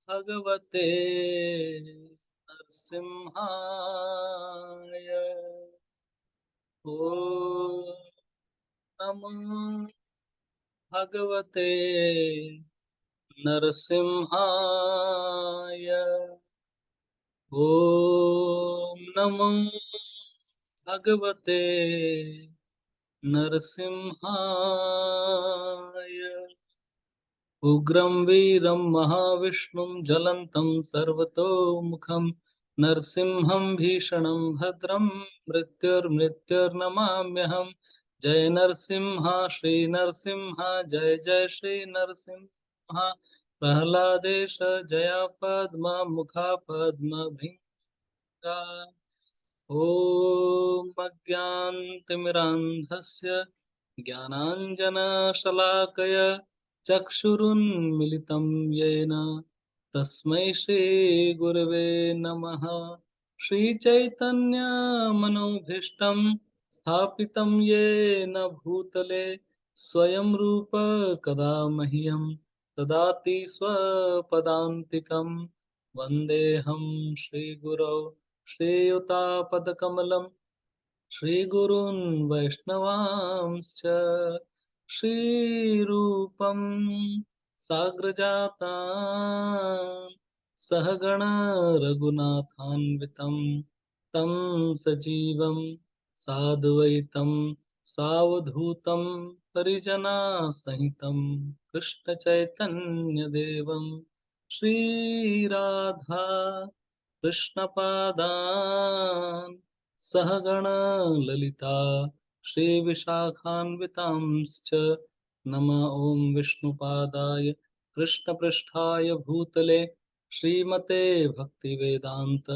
भगवते नरसिंहाय। ॐ नमो भगवते नरसिंहाय। ॐ नमो भगवते नरसिंहाय। उग्रं वीरं महाविष्णुं ज्वलन्तं सर्वतोमुखं नरसिंहं भीषणं भद्रं मृत्युर्मृत्युर्नमाम्यहं। जय नरसिंह श्री नरसिंह जय जय श्री नरसिंह। प्रह्लादेश जया पद्म मुखा पद्म भृंगा। ॐ अज्ञानतिमिरान्धस्य ज्ञानाञ्जनशलाकय चक्षुरुन्मिलितं येन तस्मै श्रीगुरवे नमः। श्रीचैतन्यमनोभीष्टं स्थापितं येन भूतले स्वयं रूप कदा मह्यं ददाति स्वपदान्तिकं। वन्देऽहं श्रीगुरौ श्रीयुतापदकमलं श्रीगुरून् वैष्णवांश्च। श्रीरूपं साग्रजातां सहगण रघुनाथान्वितं तं सजीवं साद्वैतं सावधूतं परिजनसहितं कृष्णचैतन्यदेवं श्रीराधा कृष्णपादान् सहगण ललिता श्रीविशाखान्वितांश्च। नमः ॐ विष्णुपादाय कृष्णपृष्ठाय भूतले श्रीमते भक्तिवेदान्त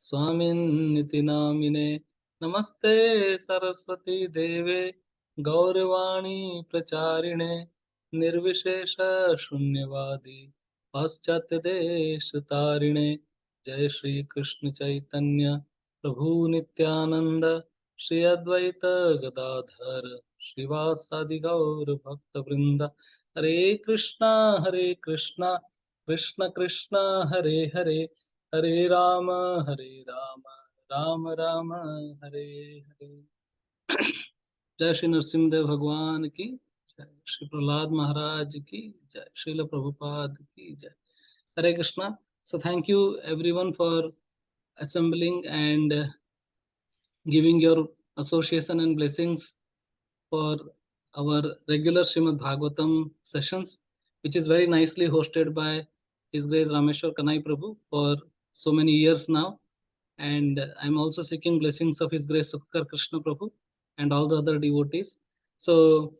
स्वामिन्निति नामिने। नमस्ते सरस्वती देवे गौरवाणी प्रचारिणे निर्विशेष शून्यवादी पाश्चात्य देश तारिणे। जय श्री कृष्ण चैतन्य प्रभु नित्यानंद श्री अद्वैत गदाधर श्रीवासादि गौर भक्त वृंद। हरे कृष्णा कृष्ण कृष्ण हरे हरे हरे राम राम राम हरे हरे। जय श्री नरसिंहदेव भगवान की जय। श्री प्रहलाद महाराज की जय। श्रील प्रभुपाद की जय। Hare Krishna. So thank you everyone for assembling and giving your association and blessings for our regular Srimad Bhagavatam sessions, which is very nicely hosted by His Grace Rameshwar Kanai Prabhu for so many years now. And I'm also seeking blessings of His Grace Sukhkar Krishna Prabhu and all the other devotees. So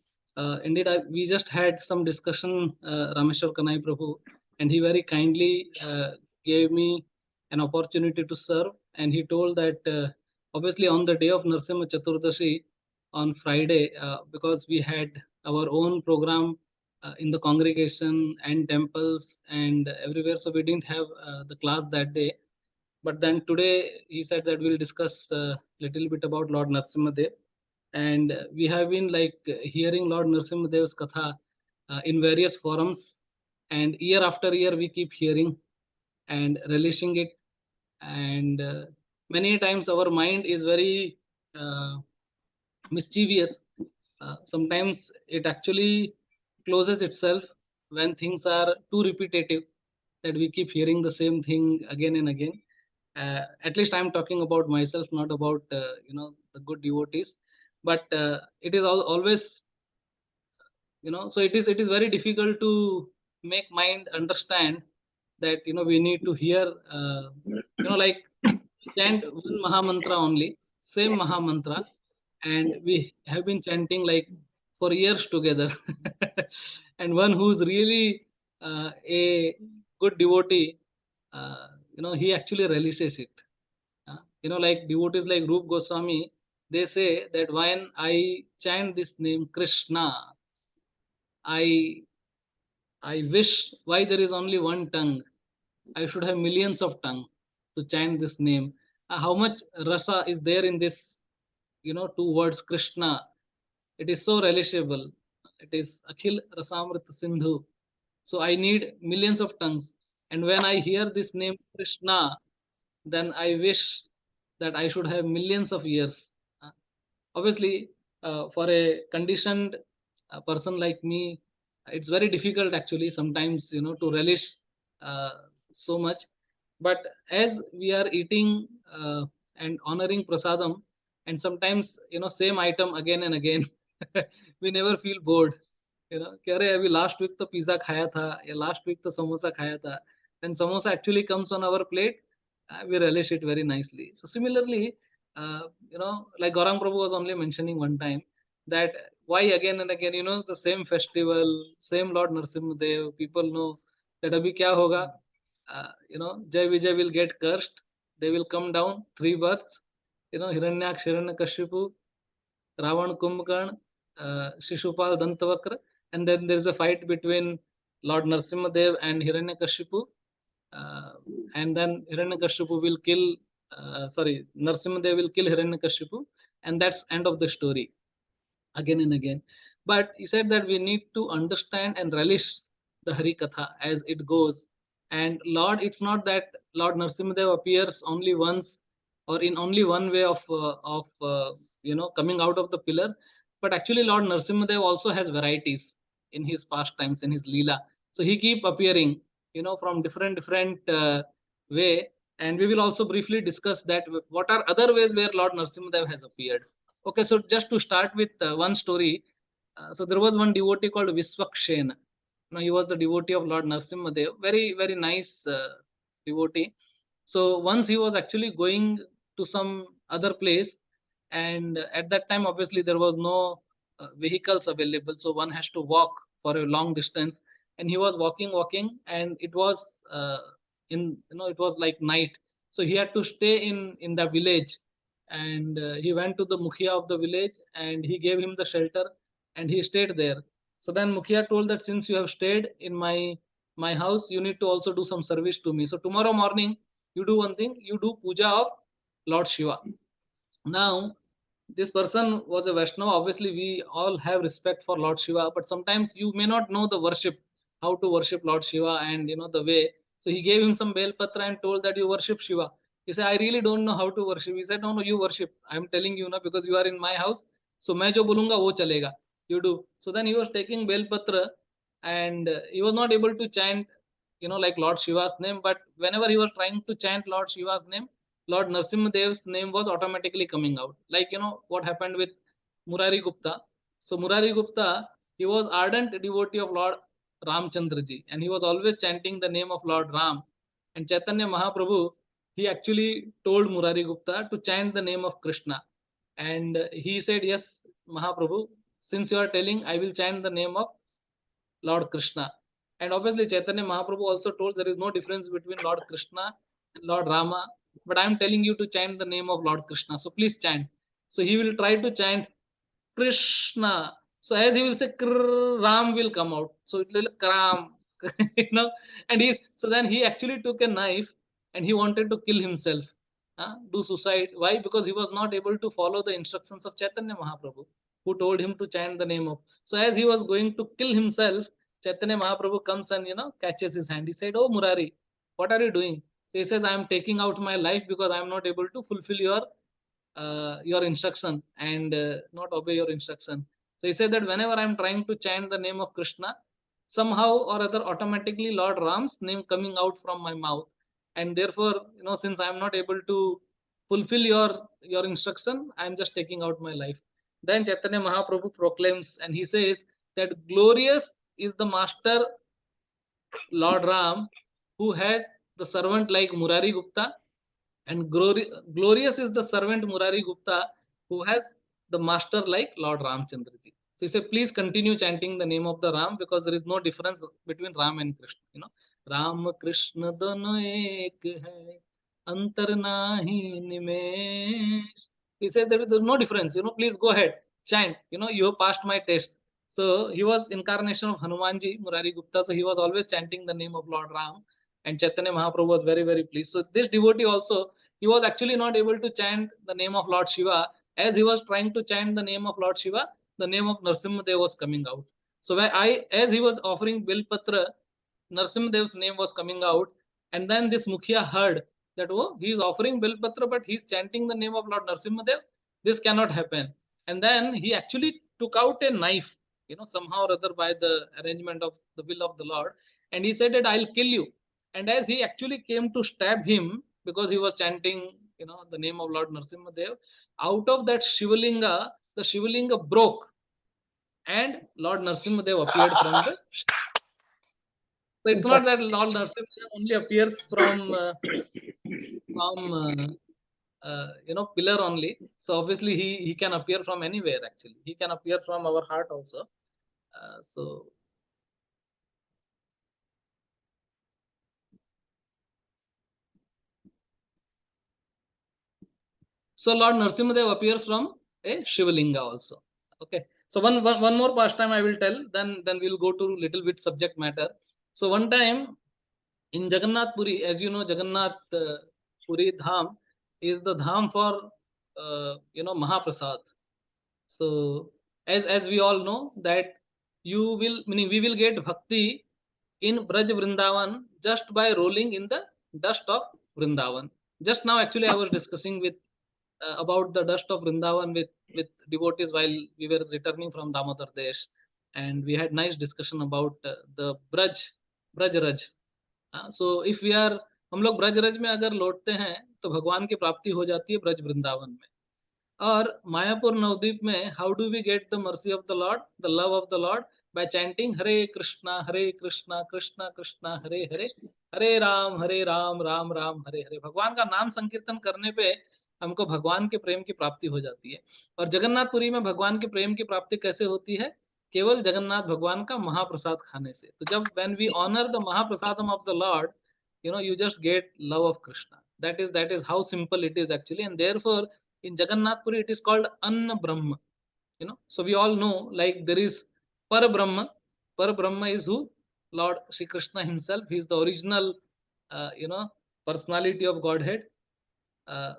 indeed, we just had some discussion, Rameshwar Kanai Prabhu, and he very kindly gave me an opportunity to serve. And he told that obviously on the day of Narsimha Chaturdashi on Friday, because we had our own program in the congregation and temples and everywhere, so we didn't have the class that day. But then today he said that we'll discuss a little bit about Lord Narsimhadev. And we have been like hearing Lord Narsimhadev's katha in various forums, and year after year we keep hearing and relishing it. And many times our mind is very mischievous. Sometimes it actually closes itself when things are too repetitive, that we keep hearing the same thing again and again. At least I'm talking about myself, not about the good devotees. But it is always, so it is very difficult to make mind understand that we need to hear, like chant one maha mantra only, same maha mantra, and we have been chanting like for years together. And one who's really a good devotee, he actually relishes it. Like devotees like Rup Goswami, they say that when I chant this name Krishna, I I wish why there is only one tongue. I should have millions of tongue to chant this name. How much rasa is there in this, two words Krishna? It is so relishable. It is Akhil Rasamrita Sindhu. So I need millions of tongues. And when I hear this name Krishna, then I wish that I should have millions of years. Obviously, for a conditioned person like me, it's very difficult actually sometimes, to relish uh, so much. But as we are eating and honoring prasadam, and sometimes, same item again and again, we never feel bored. कि अरे अभी last week तो pizza खाया था या last week तो समोसा खाया था. When samosa actually comes on our plate, we relish it very nicely. So similarly, like Gaurang Prabhu was only mentioning one time that why again and again, the same festival, same Lord Narsimha Dev, people know that abhi kya hoga, Jai Vijay will get cursed, they will come down, three births, Hiranyaksha, Hiranyakashipu, Ravan, Kumbhakarna, Shishupal, Dantavakra, and then there is a fight between Lord Narsimha Dev and Hiranyakashipu, uh, and then Hiranyakashipu will kill, Narsimhadev will kill Hiranyakashipu, and that's end of the story again and again. But he said that we need to understand and relish the Hari Katha as it goes. And Lord, it's not that Lord Narsimhadev appears only once or in only one way of coming out of the pillar, but actually Lord Narsimhadev also has varieties in his pastimes, in his Leela. So he keep appearing, from different way. And we will also briefly discuss that what are other ways where Lord Narsimhadev has appeared. Okay, so just to start with one story, so there was one devotee called Viswakshena. He was the devotee of Lord Narsimhadev, very very nice devotee. So once he was actually going to some other place, and at that time obviously there was no vehicles available, so one has to walk for a long distance. And he was walking, and it was it was like night, so he had to stay in the village. And he went to the mukhia of the village, and he gave him the shelter, and he stayed there. So then mukhia told that since you have stayed in my house, you need to also do some service to me. So tomorrow morning you do one thing, you do puja of Lord Shiva. Now this person was a Vaishnava. Obviously we all have respect for Lord Shiva, but sometimes you may not know the worship, how to worship Lord Shiva, and the way. So he gave him some bel patra and told that you worship Shiva. He said, I really don't know how to worship. He said, no, no, you worship. I'm telling you now because you are in my house. So मैं जो बोलूंगा वो चलेगा. You do. So then he was taking bel patra, and he was not able to chant, like Lord Shiva's name. But whenever he was trying to chant Lord Shiva's name, Lord Narsimhadev's name was automatically coming out. Like, what happened with Murari Gupta. So Murari Gupta, he was ardent devotee of Lord Ramchandra ji, and he was always chanting the name of Lord Ram. And Chaitanya Mahaprabhu, he actually told Murari Gupta to chant the name of Krishna. And he said, yes, Mahaprabhu, since you are telling, I will chant the name of Lord Krishna. And obviously, Chaitanya Mahaprabhu also told there is no difference between Lord Krishna and Lord Rama. But I am telling you to chant the name of Lord Krishna. So please chant. So he will try to chant Krishna. So as he will say, Ram will come out. So it will Kram, And so then he actually took a knife and he wanted to kill himself, do suicide. Why? Because he was not able to follow the instructions of Chaitanya Mahaprabhu, who told him to chant the name of. So as he was going to kill himself, Chaitanya Mahaprabhu comes and catches his hand. He said, "Oh Murari, what are you doing?" So he says, "I am taking out my life because I am not able to fulfill your instruction and not obey your instruction." So he said that whenever I'm trying to chant the name of Krishna, somehow or other automatically Lord Ram's name coming out from my mouth. And therefore, since I'm not able to fulfill your instruction, I'm just taking out my life. Then Chaitanya Mahaprabhu proclaims and he says that glorious is the master Lord Ram who has the servant like Murari Gupta, and glorious is the servant Murari Gupta who has the master like Lord Ramchandraji. So he said, please continue chanting the name of the Ram because there is no difference between Ram and Krishna. Ram Krishna dono ek hai, antar nahi nimesh. He said there is no difference. Please go ahead, chant. You have passed my test. So he was incarnation of Hanumanji, Murari Gupta. So he was always chanting the name of Lord Ram, and Chaitanya Mahaprabhu was very very pleased. So this devotee also, he was actually not able to chant the name of Lord Shiva. As he was trying to chant the name of Lord Shiva, the name of Narsimhadev was coming out. So as he was offering Bilpatra, Narsimhadev's name was coming out, and then this Mukhya heard that, oh, he is offering Bilpatra, but he's chanting the name of Lord Narsimhadev. This cannot happen. And then he actually took out a knife, somehow or other by the arrangement of the will of the Lord, and he said that I'll kill you. And as he actually came to stab him, because he was chanting, the name of Lord Narsimhadev, out of that Shivalinga, the Shivalinga broke, and Lord Narsimhadev appeared from the. So it's not that Lord Narsimhadev only appears from pillar only. So obviously he can appear from anywhere. Actually, he can appear from our heart also. So Lord Narsimhadev appears from a Shivalinga also. Okay. So one more pastime I will tell. Then we'll go to little bit subject matter. So one time in Jagannath Puri, as you know, Jagannath Puri Dham is the Dham for Mahaprasad. So as we all know that we will get bhakti in Braj Vrindavan just by rolling in the dust of Vrindavan. Just now, actually, I was discussing with about the dust of Vrindavan with devotees while we were returning from Damodar Desh, and we had nice discussion about the Braj Raj. So if we are हम लोग ब्रज रज में अगर लौटते हैं तो भगवान की प्राप्ति हो जाती है ब्रज वृंदावन में. और मायापुर नवद्वीप में how do we get the mercy of the Lord, the love of the Lord, by chanting Hare Krishna Krishna Krishna Hare Hare, Hare Ram Ram Ram Hare Hare. भगवान का नाम संकीर्तन करने पे हमको भगवान के प्रेम की प्राप्ति हो जाती है. और जगन्नाथपुरी में भगवान के प्रेम की प्राप्ति कैसे होती है? केवल जगन्नाथ भगवान का महाप्रसाद खाने से. तो जब when we honour the mahaprasadam of the Lord, you just get love of Krishna. That is how simple it is actually. And therefore in Jagannath Puri it is called Anna Brahma. So we all know, like, there is Par Brahma. Par Brahma is who? Lord Shri Krishna himself. He is the original personality of Godhead.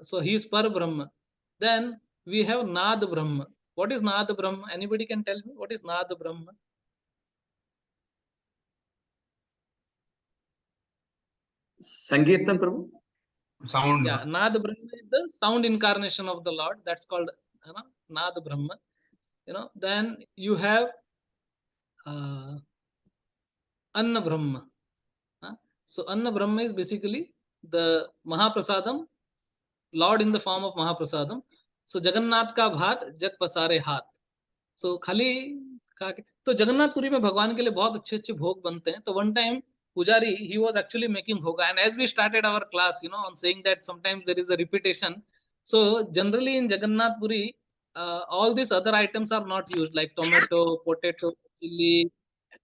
So he is Par Brahma. Then we have Nad Brahma. What is Nad Brahma? Anybody can tell me what is Nad Brahma? Sankirtan Prabhu? Sound. Yeah, Nad Brahma is the sound incarnation of the Lord. That's called Nad Brahma. Then you have Anna Brahma. So Anna Brahma is basically the Mahaprasadam, Lord in the form of Mahaprasadam. So Jagannath का भात जग पसारे हाथ. So खाली खा के, तो जगन्नाथपुरी में भगवान के लिए बहुत अच्छे अच्छे भोग बनते हैं. तो one time Pujari, he was actually making bhoga, and as we started our class, on saying that sometimes there is a repetition. So generally in Jagannath Puri, all these other items are not used, like tomato, potato, chili,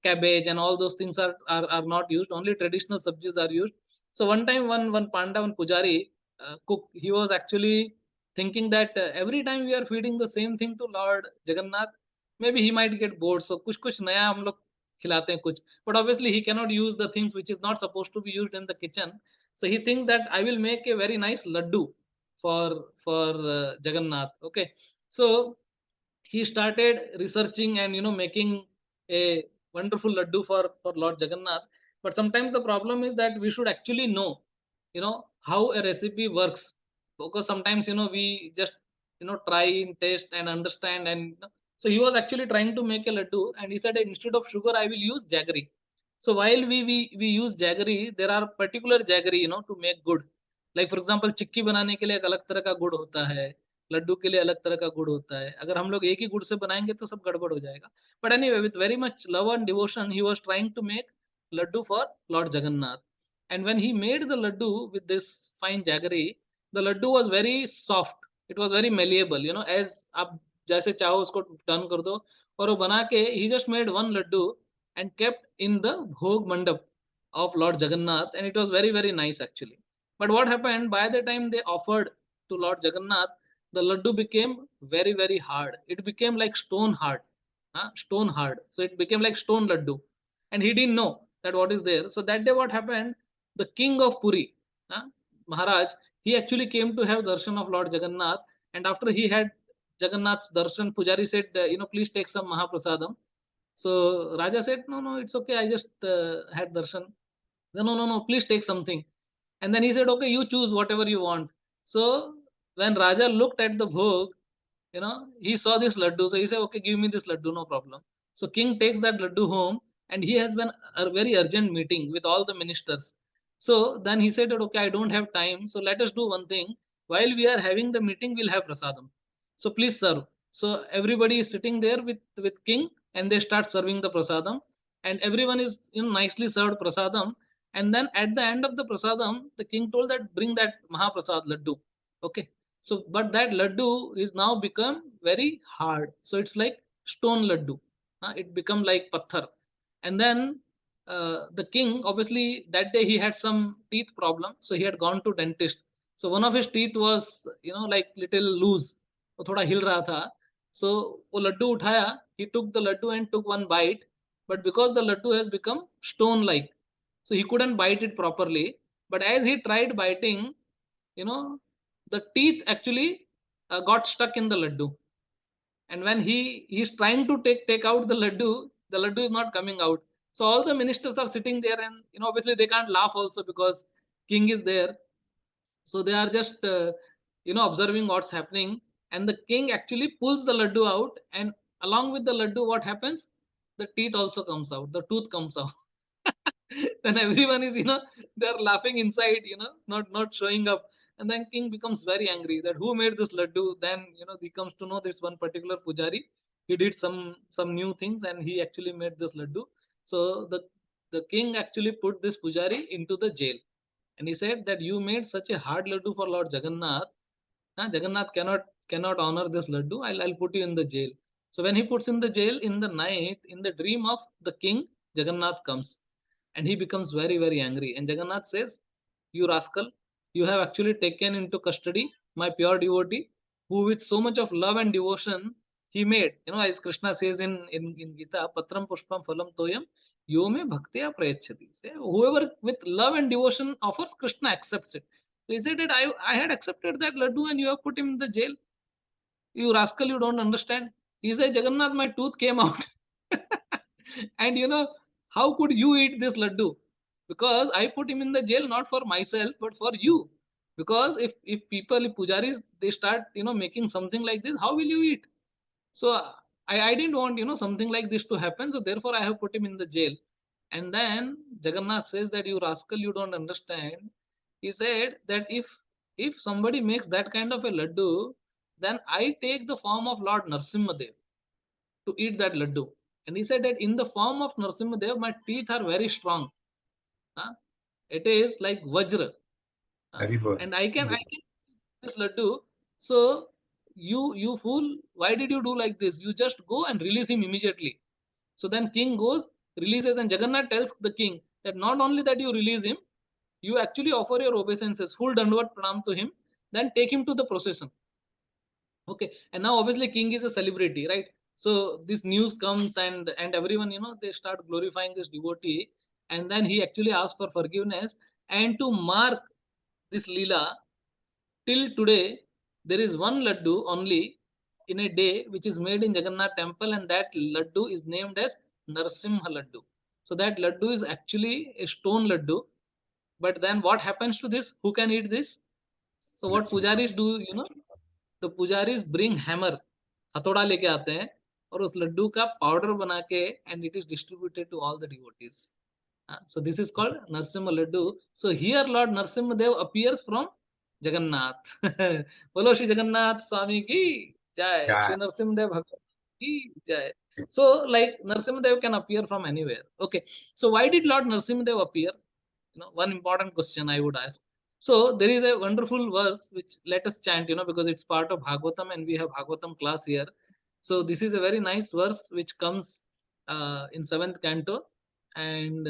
cabbage, and all those things are not used. Only traditional sabjis are used. So one time, one Panda, one Pujari cook, he was actually thinking that every time we are feeding the same thing to Lord Jagannath, maybe he might get bored. So कुछ कुछ नया हम लोग खिलाते हैं कुछ. But obviously he cannot use the things which is not supposed to be used in the kitchen. So he thinks that I will make a very nice laddu for Jagannath. Okay, so he started researching and making a wonderful laddu for Lord Jagannath. But sometimes the problem is that we should actually know how a recipe works, because sometimes we just try and taste and understand. And so he was actually trying to make a laddu, and he said, instead of sugar I will use jaggery. So while we use jaggery, there are particular jaggery to make good. Like for example, चिक्की बनाने के लिए एक अलग तरह का गुड़ होता है, लड्डू के लिए अलग तरह का गुड़ होता है. अगर हम लोग एक ही गुड़ से बनाएंगे तो सब गड़बड़ हो जाएगा. But anyway, with very much love and devotion, he was trying to make laddu for Lord Jagannath. And when he made the laddu with this fine jaggery, the laddu was very soft. It was very malleable. As आप जैसे चाहो उसको turn कर दो. और वो बना के he just made one laddu and kept in the bhog mandap of Lord Jagannath, and it was very very nice actually. But what happened, by the time they offered to Lord Jagannath, the laddu became very very hard. It became like stone hard. Stone hard. So it became like stone laddu, and he didn't know that what is there. So that day what happened, the king of Puri, Maharaj, he actually came to have darshan of Lord Jagannath. And after he had Jagannath's darshan, Pujari said, please take some Mahaprasadam. So Raja said, no, it's okay, I just had darshan. No, please take something. And then he said, okay, you choose whatever you want. So when Raja looked at the bhog, he saw this laddu. So he said, okay, give me this laddu, no problem. So king takes that laddu home, and he has been a very urgent meeting with all the ministers. So then he said, that, okay, I don't have time. So let us do one thing. While we are having the meeting, we'll have prasadam. So please serve. So everybody is sitting there with king, and they start serving the prasadam, and everyone is nicely served prasadam. And then at the end of the prasadam, the king told that bring that Mahaprasad laddu. Okay. So, but that laddu is now become very hard. So it's like stone laddu. It become like patthar. And then the king, obviously, that day he had some teeth problem. So he had gone to dentist. So one of his teeth was, like little loose. वो थोड़ा हिल रहा था. So वो लड्डू उठाया. He took the laddu and took one bite. But because the laddu has become stone like, so he couldn't bite it properly. But as he tried biting, you know the teeth actually got stuck in the laddu, and when he's trying to take out the laddu is not coming out. So all the ministers are sitting there, and obviously they can't laugh also because king is there. So they are just observing what's happening, and the king actually pulls the laddu out, and along with the laddu, what happens? The teeth also comes out, the tooth comes out. Then everyone is, they're laughing inside, not showing up. And then king becomes very angry that who made this laddu. Then he comes to know this one particular pujari, he did some new things, and he actually made this laddu. So the king actually put this pujari into the jail, and he said that you made such a hard laddu for Lord Jagannath. Jagannath cannot honor this laddu. I'll put you in the jail. So when he puts in the jail, in the night, in the dream of the king, Jagannath comes, and he becomes very, very angry. And Jagannath says, "You rascal, you have actually taken into custody my pure devotee, who with so much of love and devotion he made." As Krishna says in Gita, Patram Pushpam Phalam Toyam Yome Bhaktiya Prayachati. Say, whoever with love and devotion offers, Krishna accepts it. So he said that I had accepted that laddu and you have put him in the jail. You rascal, you don't understand. He said, Jagannath, my tooth came out. And how could you eat this laddu? Because I put him in the jail not for myself, but for you. Because if people, if pujaris, they start, making something like this, how will you eat? So I didn't want, something like this to happen. So therefore, I have put him in the jail. And then Jagannath says that you rascal, you don't understand. He said that if somebody makes that kind of a laddu, then I take the form of Lord Narsimhadev to eat that laddu. And he said that in the form of Narsimhadev, my teeth are very strong. Huh? It is like Vajra. And I can eat this laddu. So you fool, why did you do like this? You just go and release him immediately. So then king goes, releases, and Jagannath tells the king that not only that you release him, you actually offer your obeisances, full dandavad pranam to him, then take him to the procession. Okay, and now obviously king is a celebrity, right? So this news comes, and everyone, they start glorifying this devotee, and then he actually asks for forgiveness. And to mark this lila, till today, there is one laddu only in a day which is made in Jagannath temple, and that laddu is named as Narsimha laddu. So that laddu is actually a stone laddu. But then what happens to this? Who can eat this? So what pujaris do, the pujaris bring hammer, हथौड़ा लेके आते हैं, और उस लड्डू का powder बना के, and it is distributed to all the devotees. So this is called Narsimha Laddu. So here Lord Narsimha Dev appears from Jagannath. Bolo Shri Jagannath Swami ki jai. Shri Narsimha Dev Bhagavan ki jai. So like Narsimha Dev can appear from anywhere. Okay. So why did Lord Narsimha Dev appear? One important question I would ask. So there is a wonderful verse which let us chant, because it's part of Bhagavatam and we have Bhagavatam class here. So this is a very nice verse which comes in 7th canto, and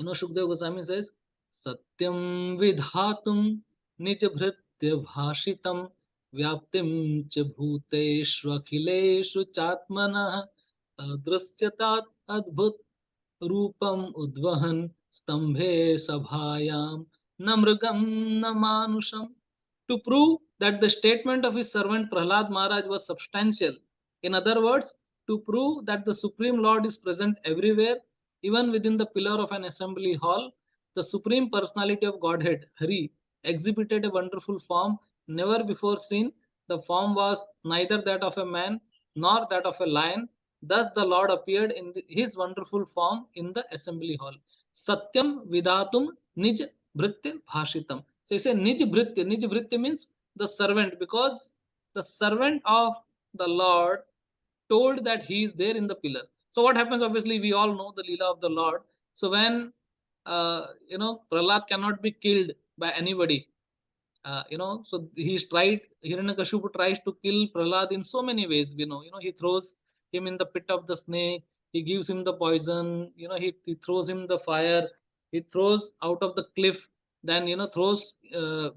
Shukdev Goswami says, Satyam vidhatum nijabhritya bhashitam vyaptim cha bhuteshva khileshu chatmanah drasyatat adbhut rupam udvahan stambhe sabhayam namrgam namanusham. To prove that the statement of his servant Prahlad Maharaj was substantial. In other words, to prove that the Supreme Lord is present everywhere, even within the pillar of an assembly hall, the Supreme Personality of Godhead, Hari, exhibited a wonderful form never before seen. The form was neither that of a man nor that of a lion. Thus the Lord appeared in his wonderful form in the assembly hall. Satyam Vidatum Nij Bhritya Bhashitam. So he says Nij Bhritya. Nij Bhritya means the servant, because the servant of the Lord told that he is there in the pillar. So what happens? Obviously, we all know the Leela of the Lord. So when Prahlad cannot be killed by anybody, so he's tried. Hiranyakashipu tries to kill Prahlad in so many ways. He throws him in the pit of the snake. He gives him the poison. He throws him the fire. He throws out of the cliff. Then throws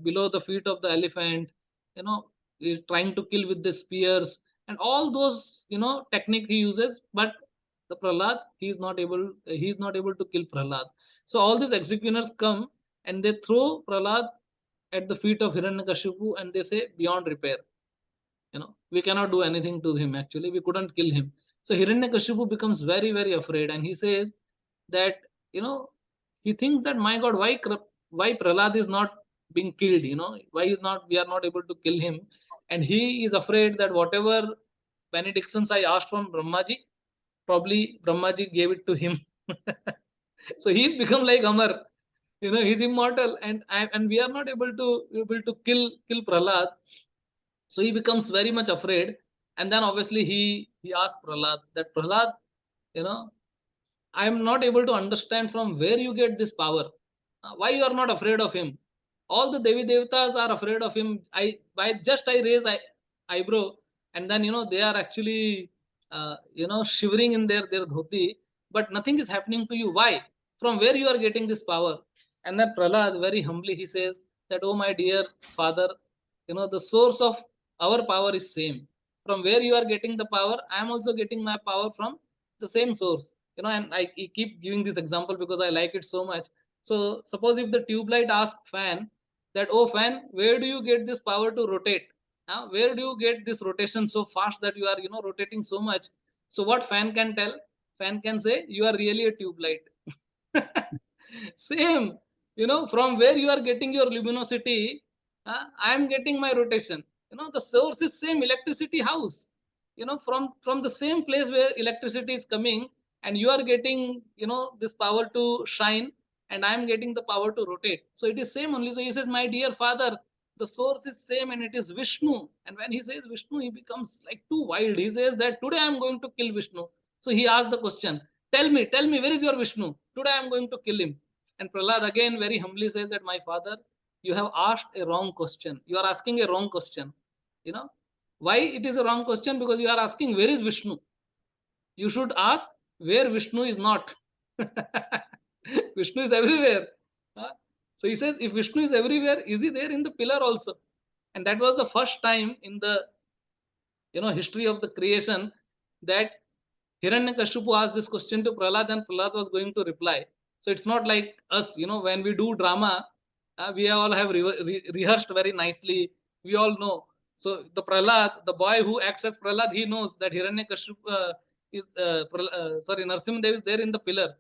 below the feet of the elephant. You know, he's trying to kill with the spears and all those technique he uses. But the Prahlad, he's not able to kill Prahlad. So all these executioners come and they throw Prahlad at the feet of Hiranyakashipu and they say beyond repair. We cannot do anything to him. Actually, we couldn't kill him. So Hiranyakashipu becomes very, very afraid, and he says that you know he thinks that, my God, why Prahlad is not being killed? Why is not we are not able to kill him? And he is afraid that whatever benedictions I asked from Brahmaji, probably Brahmaji gave it to him. So he's become like Amar. He's immortal, and we are not able to kill Prahlad. So he becomes very much afraid, and then obviously he asks Prahlad that, Prahlad, you know I am not able to understand from where you get this power. Why you are not afraid of him? All the Devi Devatas are afraid of him. I raise eyebrow, and then they are actually shivering in their dhoti, but nothing is happening to you. Why? From where you are getting this power? And then Prahlad very humbly he says that, oh my dear father, the source of our power is same. From where you are getting the power, I am also getting my power from the same source. And I keep giving this example because I like it so much. So suppose if the tube light asks fan that, oh fan, where do you get this power to rotate? Where do you get this rotation so fast that you are rotating so much? So what fan can tell? Fan can say, you are really a tube light. Same, from where you are getting your luminosity, I am getting my rotation. The source is same, electricity house. From the same place where electricity is coming, and you are getting this power to shine, and I am getting the power to rotate. So it is same only. So he says, my dear father, the source is same, and it is Vishnu. And when he says Vishnu, he becomes like too wild. He says that today I am going to kill Vishnu. So he asks the question, tell me, where is your Vishnu? Today I am going to kill him. And Prahlad again very humbly says that, my father, you have asked a wrong question. You are asking a wrong question. You know why it is a wrong question? Because you are asking, where is Vishnu? You should ask where Vishnu is not. Vishnu is everywhere. So he says, if Vishnu is everywhere, is he there in the pillar also? And that was the first time in the history of the creation that Hiranyakashipu asked this question to Prahlad, and Prahlad was going to reply. So it's not like us, when we do drama, we all have rehearsed very nicely. We all know. So the Prahlad, the boy who acts as Prahlad, he knows that Hiranyakashipu Narsimhadev is there in the pillar.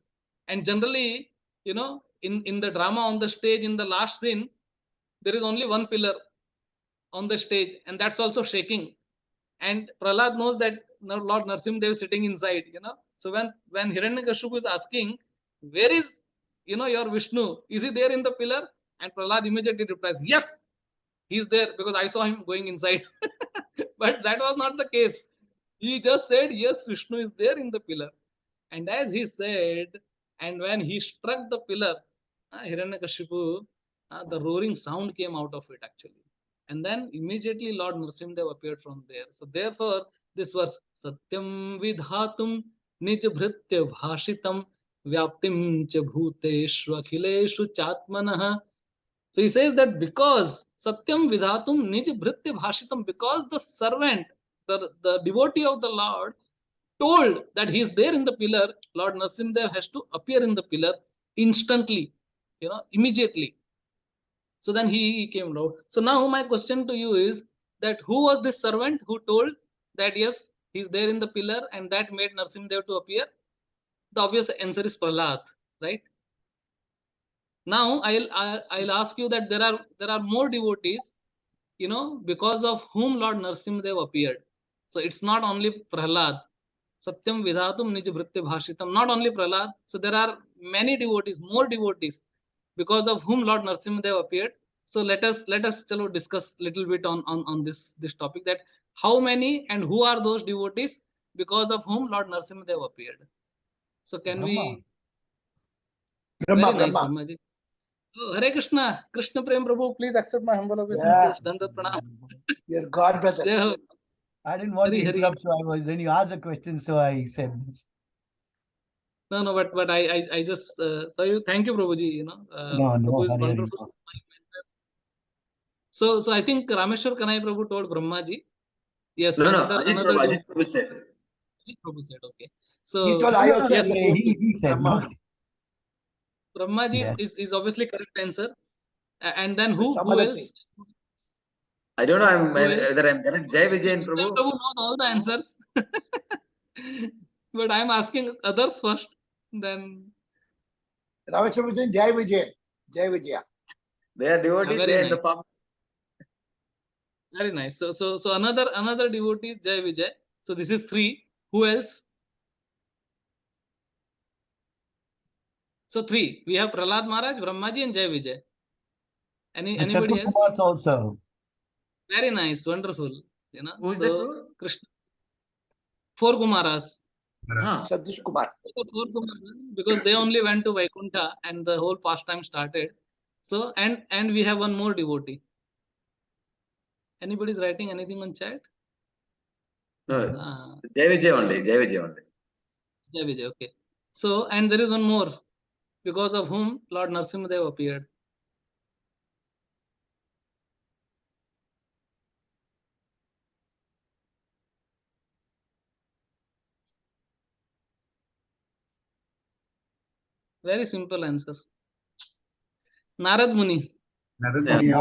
And generally, in the drama on the stage, in the last scene, there is only one pillar on the stage, and that's also shaking. And Prahlad knows that Lord Narsimhadev is sitting inside. So when Hiranyakashipu is asking, where is your Vishnu? Is he there in the pillar? And Prahlad immediately replies, yes, he is there, because I saw him going inside. But that was not the case. He just said, yes, Vishnu is there in the pillar. And as he said, and when he struck the pillar, Hiranyakashipu, the roaring sound came out of it actually. And then immediately Lord Nrsimhadev appeared from there. So therefore, this verse, Satyam Vidhatum Nij Bhritya Bhashitam Vyaptim Cha Bhuteshu Akhileshu Chatmanah. So he says that because Satyam Vidhatum Nij Bhritya Bhashitam, because the servant, the devotee of the Lord, told that he is there in the pillar, Lord Nrsimhadev has to appear in the pillar instantly, immediately. So then he came down. So now my question to you is that who was this servant who told that yes, he's there in the pillar, and that made Nrsimhadev to appear? The obvious answer is Prahlad, right? Now I'll ask you that there are more devotees, because of whom Lord Narsimhadev appeared. So it's not only Prahlad. Satyam Vidhatum Nij Vritya Bhashitam. Not only Prahlad. So there are many devotees, more devotees, because of whom Lord Narsimhadev appeared. So let us chalo discuss little bit on this topic, that how many and who are those devotees because of whom Lord Narsimhadev appeared. So can Brahma. we? Brahma, Very nice, Brahma. Brahmaji. Oh, Hare Krishna, Krishna Prem Prabhu, please accept my humble obeisances. Dandat pranam. Your God, brother. Jai Ho. I didn't want Hari, to Hari. interrupt, so I was when you asked the question, so I said this. No, but I just so you thank you, Prabhuji. No, Prabhu is Hari, Hari, wonderful. no. So I think Rameshwar Kanai Prabhu told Brahmaji. Yes, No, another Ajit Prabhu said. Prabhu said, okay. He So told No, I no, also yes, said the same he thing. said Brahma. no. Brahmaji Yes. is obviously correct answer. And then But some who other else? thing. I don't know Who else? whether I'm correct. Jai Vijayan Prabhu Prabhu. knows all the answers. But I'm asking others first. Then Rameshwar Vijay, Jai Vijay. Jai Vijaya. They are devotees. very They are in the nice. farm. Very nice. So another devotee is Jai Vijay. So this is 3. Who else? So 3. We have Prahlad Maharaj, Brahmaji, and Jai Vijay. Anybody Chatur else? Kumar's also. Very nice, wonderful. Who is so that? Prabhu? Krishna, 4 Kumaras. Ah, Satish Kumar. So 4 Kumaras, because they only went to Vaikuntha and the whole pastime started. So and we have one more devotee. Anybody's writing anything on chat? no. Ah, Jai Vijay only. Jai Vijay only. Jai Vijay, okay. So and there is one more, because of whom Lord Narsimhadev appeared. Very simple answer. Narad Muni. Yeah. Because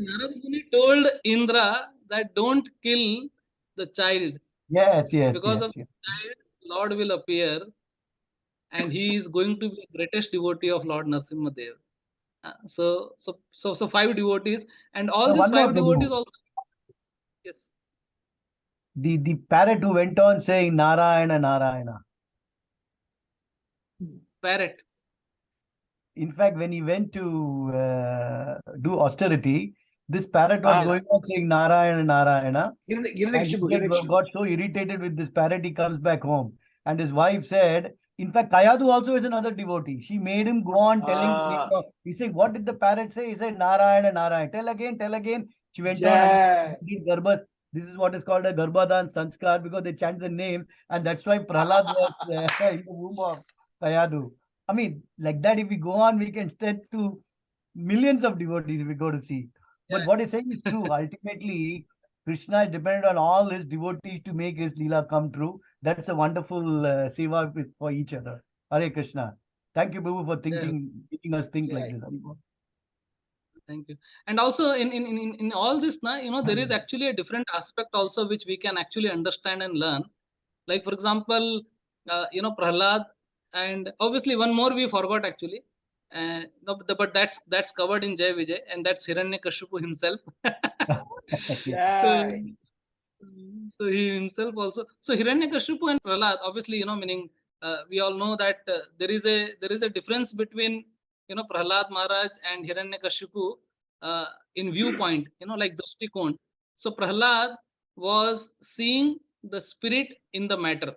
Narad Muni told Indra that don't kill the child. Yes, yes, Because yes, of yes. the child, Lord will appear, and he is going to be the greatest devotee of Lord Narsimhadev. So 5 devotees, and all No, these one more, 5 devotees Prabhu. also. Yes. The parrot who went on saying Narayana, Narayana. Parrot. In fact, when he went to do austerity, this parrot was going on saying Narayana, Narayana. And he got so irritated with this parrot, he comes back home. And his wife said, in fact, Kayadu also is another devotee. She made him go on telling, he said, what did the parrot say? He said, Narayana, Narayana. Tell again, tell again. She went on and did Garbhas. This is what is called a Garbhadan Sanskar, because they chant the name. And that's why Prahlad was in the womb of Kayadu. I mean, like that, if we go on, we can stretch to millions of devotees if we go to see. But what he's saying is true. Ultimately, Krishna is dependent on all his devotees to make his Leela come true. That's a wonderful seva for each other. Hare Krishna. Thank you, Prabhu, for making us think like this. Thank you. And also in all this, there is actually a different aspect also which we can actually understand and learn. Like for example, Prahlad, and obviously one more we forgot actually. No, but that's covered in Jai Vijay, and that's Hiranyakashipu himself. So he himself also. So Hiranyakashipu and Prahlad, obviously, meaning we all know that there is a difference between Prahlad Maharaj and Hiranyakashipu in viewpoint, like Drishtikon. So Prahlad was seeing the spirit in the matter,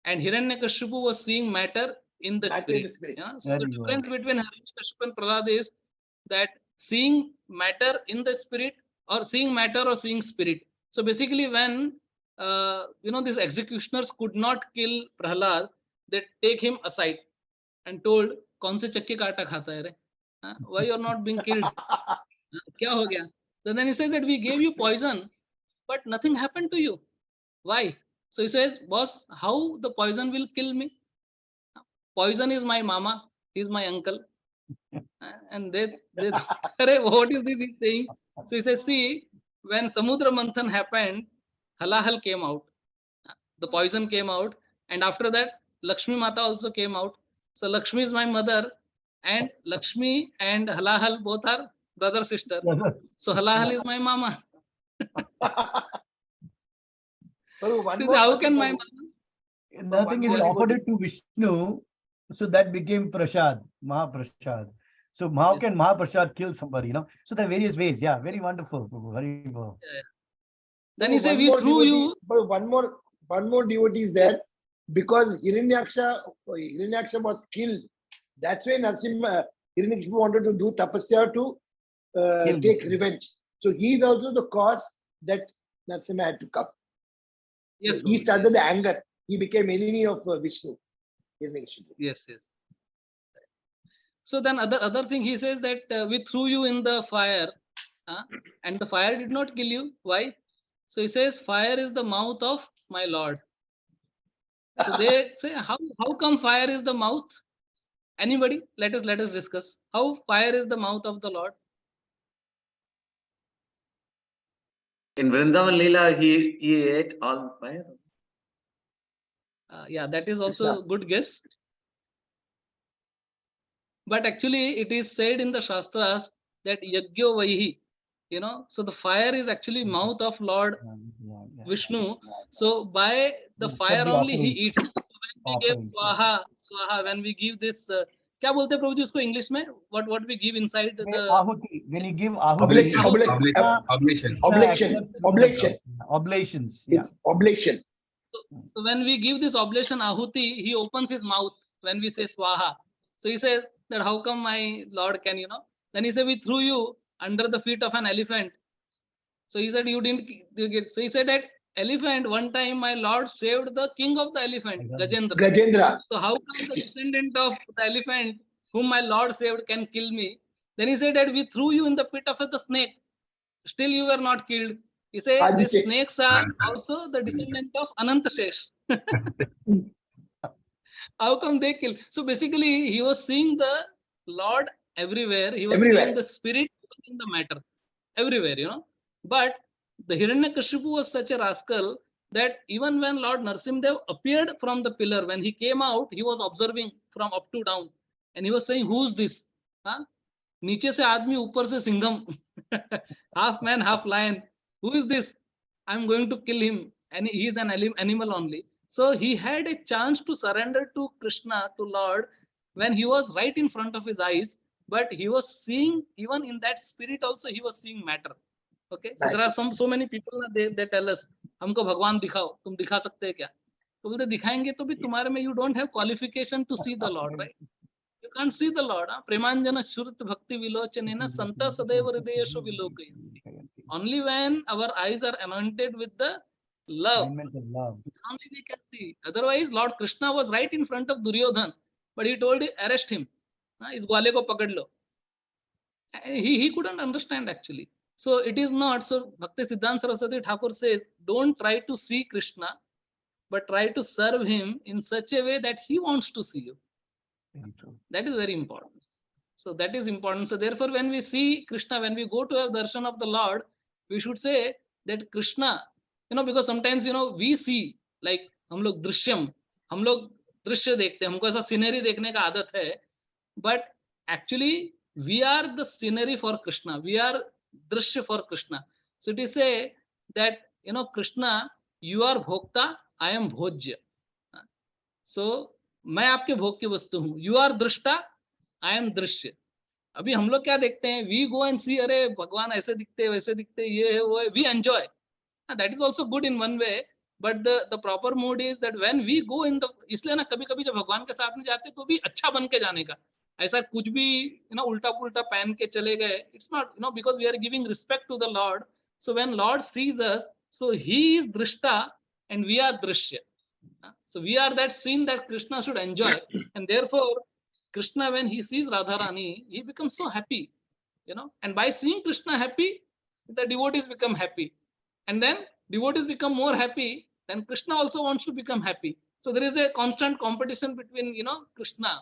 and Hiranyakashipu was seeing matter in the spirit. Yeah? So the difference between Hiranyakashipu and Prahlad is that seeing matter in the spirit, or seeing matter or seeing spirit. So basically, when these executioners could not kill Prahlad, they take him aside and told, "Kaun se chakki ka aata khata hai re? Why you are not being killed? Kya ho gaya?" So then he says that we gave you poison, but nothing happened to you. Why? So he says, "Boss, how the poison will kill me? Poison is my mama, he's my uncle." And they what is this he's saying? So he says, see, when Samudra Manthan happened, halahal came out, the poison came out, and after that Lakshmi Mata also came out. So Lakshmi is my mother, and Lakshmi and Halahal both are brother sister. So Halahal is my mama. Prabhu, one So more how question, can my Prabhu. mama? Nothing is one offered devotee. it to Vishnu, so that became Prasad, Mahaprasad. So how Yes. can Mahaprasad kill somebody, you know? So there are various ways. Yeah, very wonderful, Prabhu, very well. Then he Prabhu, say, one we more threw devotee, you. Prabhu, one more devotee is there, because Hiranyaksha was killed. That's why Hiranyakashipu wanted to do tapasya to Kill take Vishnu. revenge. So he is also the cause that Narasimha had to come. Yes, He Prabhu, started yes. the anger. He became enemy of Vishnu. Hiranyakashipu. Yes, yes. So then other thing he says that we threw you in the fire, and the fire did not kill you. Why? So he says fire is the mouth of my Lord. So they say how come fire is the mouth? Anybody? Let us discuss. How fire is the mouth of the Lord? In Vrindavan Leela, he ate all fire. Yeah, that is also a good guess. But actually, it is said in the Shastras that Yagyo Vaihi, you know, so the fire is actually mouth of Lord Vishnu. So by the Except fire the only he offerings. eats. So when we give Offerings, swaha, when we give this, क्या बोलते हैं प्रभु जी उसको English में? What we give inside the Ahuti. When you give Ahuti, Oblation. Oblations. Yeah. Oblation. So when we give this oblation ahuti, he opens his mouth when we say swaha. So he says that how come my Lord can, you know? Then he said, we threw you under the feet of an elephant. So he said, you didn't get. So he said that elephant, one time my Lord saved the king of the elephant, Gajendra. Gajendra. So how come the descendant of the elephant whom my Lord saved can kill me? Then he said that we threw you in the pit of the snake. Still you were not killed. He said these Adishesh. snakes are also the descendant of Anantashesh. How come they kill? So basically, he was seeing the Lord everywhere. He was Everywhere. seeing the spirit in the matter everywhere, you know. But the Hiranyakashipu was such a rascal that even when Lord Narsimdev appeared from the pillar, when he came out, he was observing from up to down, and he was saying, "Who's this? Huh? नीचे से आदमी ऊपर से Singham half man half lion, who is this? I'm going to kill him, and he is an animal only." So he had a chance to surrender to Krishna, to Lord, when he was right in front of his eyes, but he was seeing, even in that spirit also he was seeing matter. Okay, so there are so many people they tell us, हमको भगवान दिखाओ, तुम दिखा सकते हैं क्या? तो बोलते दिखाएंगे तो भी तुम्हारे में you don't have qualification to see the Lord, right? You can't see the Lord. Premanjana Shruti Bhakti Vilochanena Santa Sadeva Hridayeshu Vilokayanti. Only when our eyes are anointed with the love, only we can see. Otherwise, Lord Krishna was right in front of Duryodhan, but he told him, arrest him. Is gwale ko pakad lo. He couldn't understand actually. So it is not. So Bhakti Siddhanta Saraswati Thakur says, don't try to see Krishna, but try to serve him in such a way that he wants to see you. That is very important. So that is important. So therefore, when we see Krishna, when we go to a darshan of the Lord, we should say that Krishna, you know, because sometimes, you know, we see, like हम लोग दृश्यम, हम लोग दृश्य देखते हैं, हमको ऐसा scenery देखने का आदत है, but actually we are the scenery for Krishna, we are drishya for Krishna. So it is say that, you know, Krishna, you are bhokta, I am bhojya. So मैं आपके भोग की वस्तु हूं, यू आर दृष्टा, आई एम दृश्य. अभी हम लोग क्या देखते हैं, वी गो एंड सी, अरे भगवान ऐसे दिखते वैसे दिखते, ये है वो है, we enjoy. That is also good in one way, but the proper mode is that when we go in the, इसलिए ना कभी कभी जब भगवान के साथ में जाते तो भी अच्छा बन के जाने का, ऐसा कुछ भी यू नो उल्टा पुल्टा पहन के चले गए, it's not, you know, because we are giving respect to the lord. So when lord sees us, so he is दृष्टा एंड वी आर दृश्य. So we are that scene that Krishna should enjoy, and therefore Krishna, when he sees Radharani, he becomes so happy, you know. And by seeing Krishna happy, the devotees become happy, and then devotees become more happy, then Krishna also wants to become happy. So there is a constant competition between, you know, Krishna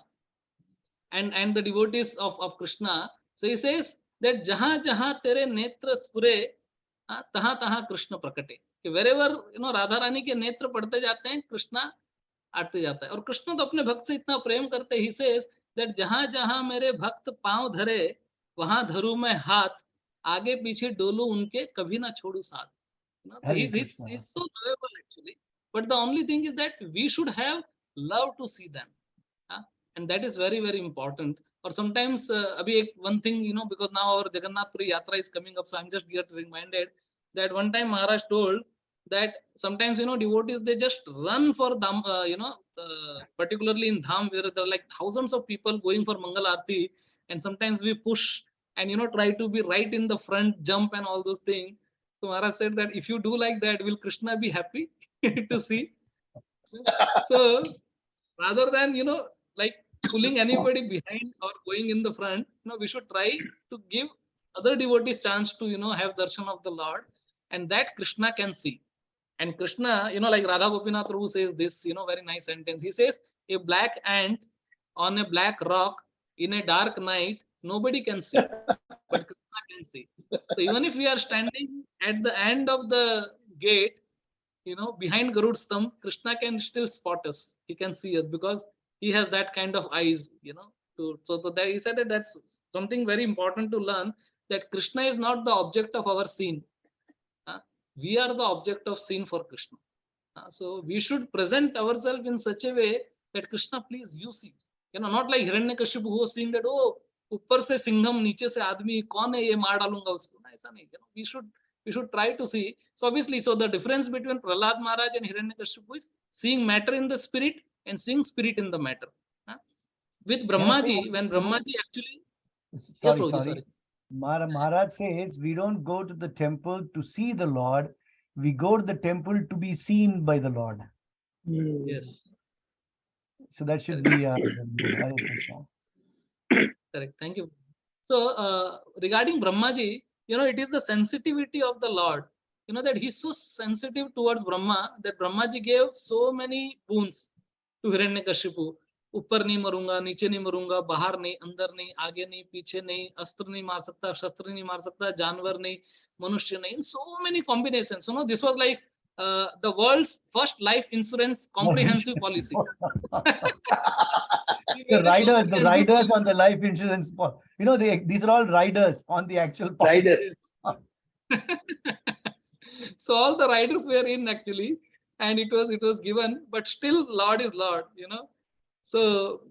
and the devotees of Krishna. So he says that jahan jahan tere netra spure, तहां तहां कृष्ण प्रकटे. कि wherever, you know, Radha Rani के नेत्र पढ़ते जाते हैं, कृष्णा आते जाता है. और कृष्ण तो अपने भक्त से इतना प्रेम करते, he says that जहां जहां मेरे भक्त पांव धरे वहां धरू मैं हाथ, आगे पीछे डोलू उनके कभी ना छोड़ू साथ. So Hare he's Krishna. so lovable actually. But the only thing is that we should have love to see them. And that is very, very important. Or sometimes, one thing, because now our Jagannath Puri Yatra is coming up, so I'm just get reminded that one time Maharaj told that sometimes, devotees, they just run for Dham, particularly in Dham, where there are like thousands of people going for Mangal Aarti, and sometimes we push and, try to be right in the front, jump and all those things. So Maharaj said that if you do like that, will Krishna be happy to see? So rather than, like pulling anybody behind or going in the front, we should try to give other devotees chance to, have darshan of the Lord, and that Krishna can see. And Krishna, like Radha Gopinath Prabhu says this, very nice sentence. He says, a black ant on a black rock in a dark night, nobody can see, but Krishna can see. So even if we are standing at the end of the gate, behind Garud's thumb, Krishna can still spot us. He can see us because he has that kind of eyes, so that he said that that's something very important to learn, that Krishna is not the object of our scene. We are the object of scene for Krishna. So we should present ourselves in such a way that Krishna, please, you see. Not like Hiranyakashipu who was seeing that, oh, ऊपर से सिंघम नीचे से आदमी कौन है ये मार डालूंगा उसको ना, ऐसा नहीं. We should try to see. So obviously, so the difference between Prahlad Maharaj and Hiranyakashipu is seeing matter in the spirit and seeing spirit in the matter. With Brahmaji, when Brahmaji actually, sorry. Maharaj says we don't go to the temple to see the Lord, we go to the temple to be seen by the Lord. Yes. So that should be Hare Krishna. Correct. Thank you. So regarding Brahmaji, it is the sensitivity of the Lord. That he's so sensitive towards Brahma that Brahmaji gave so many boons to Hiranyakashipu. ऊपर नहीं मरूंगा, नीचे नहीं मरूंगा, बाहर नहीं, अंदर नहीं, आगे नहीं, पीछे नहीं, अस्त्र नहीं मार सकता, शस्त्र नहीं मार सकता, जानवर नहीं, मनुष्य नहीं. So many combinations. This was like the world's first life insurance comprehensive policy. The riders on the life insurance. These are all riders on the actual policy. Riders. So all the riders were in actually, and it was given, but still Lord is Lord, So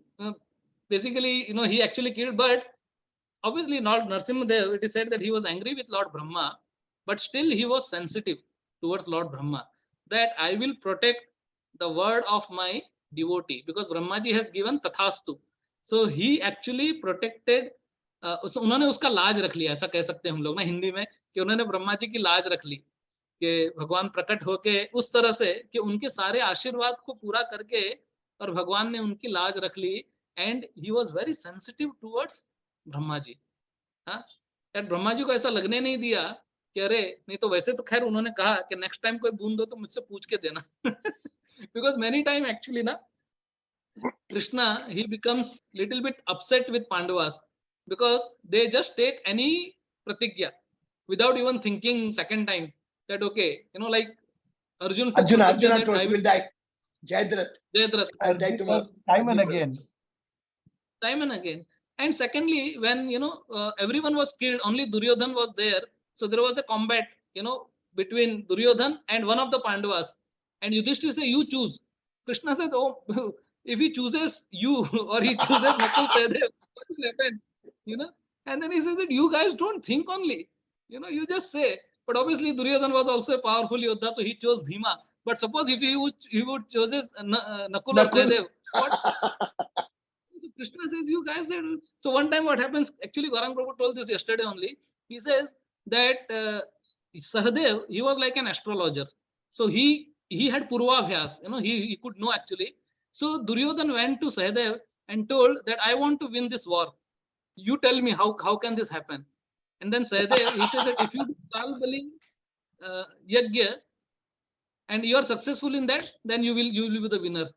basically, he actually killed, but obviously not Narsimhadev. It is said that he was angry with Lord Brahma, but still he was sensitive towards Lord Brahma, that I will protect the word of my devotee, because Brahmaji has given tathastu. So he actually protected. उन्होंने उसका लाज रख लिया, ऐसा कह सकते हैं हम लोग ना हिंदी में, कि उन्होंने ब्रह्मा जी की लाज रख ली, कि भगवान प्रकट होके उस तरह से कि उनके सारे आशीर्वाद को पूरा करके, और भगवान ने उनकी लाज रख ली. And he was very sensitive towards Brahma ji. Brahma ji को ऐसा लगने नहीं दिया कि अरे नहीं, तो वैसे तो खैर उन्होंने कहा कि नेक्स्ट टाइम कोई बूंद दो तो मुझसे पूछ के देना. बिकॉज मेनी टाइम एक्चुअली ना, Krishna, he becomes little bit upset with Pandavas because they just take any pratigya without even thinking second time that okay, like Arjuna told he will die. Jayadratha. Time and again. Time and again. And secondly, when everyone was killed, only Duryodhan was there. So there was a combat, between Duryodhan and one of the Pandavas. And Yudhishthira says, "You choose." Krishna says, "Oh, if he chooses you or he chooses Nakul Sahadev, what will happen?" And then he says that you guys don't think only. You just say. But obviously Duryodhan was also a powerful Yoddha, so he chose Bhima. But suppose if he would chooses Nakul or Sahadev, what? So Krishna says, you guys, so one time what happens, actually Gauranga Prabhu told this yesterday only. He says that Sahadev, he was like an astrologer. So he had Purvabhyas, he could know actually. So Duryodhan went to Sahadev and told that I want to win this war. You tell me how can this happen? And then Sahadev, he says that if you do Kalbali Yagya and you are successful in that, then you will be the winner.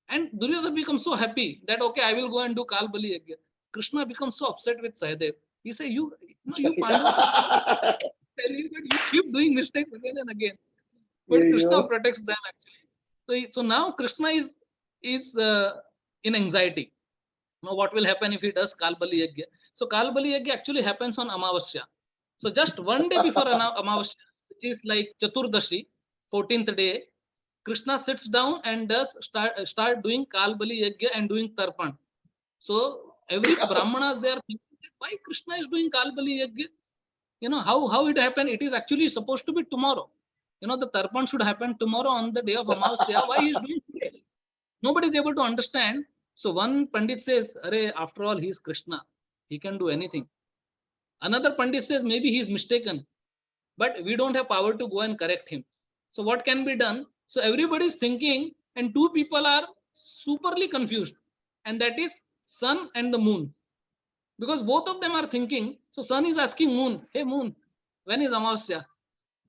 And Duryodhana becomes so happy that okay, I will go and do Kalbali Yagya. Krishna becomes so upset with Sahadev. He says, you Pandavas tell you that you keep doing mistakes again and again. But Krishna protects them actually. So now Krishna is in anxiety. Now, what will happen if he does Kalbali Yajna? So, Kalbali Yajna actually happens on Amavasya. So, just one day before Amavasya, which is like Chaturdashi, 14th day, Krishna sits down and does start doing Kalbali Yajna and doing Tarpan. So, every Brahmanas, they are thinking, why Krishna is doing Kalbali Yajna? You know, how it happened? It is actually supposed to be tomorrow. You know, the Tarpan should happen tomorrow on the day of Amavasya. Why he is doing today? Nobody is able to understand. So one Pandit says, Arey, after all, he is Krishna. He can do anything. Another Pandit says, maybe he is mistaken, but we don't have power to go and correct him. So what can be done? So everybody is thinking, and two people are superly confused, and that is sun and the moon. Because both of them are thinking, so sun is asking moon, hey moon, when is Amavasya?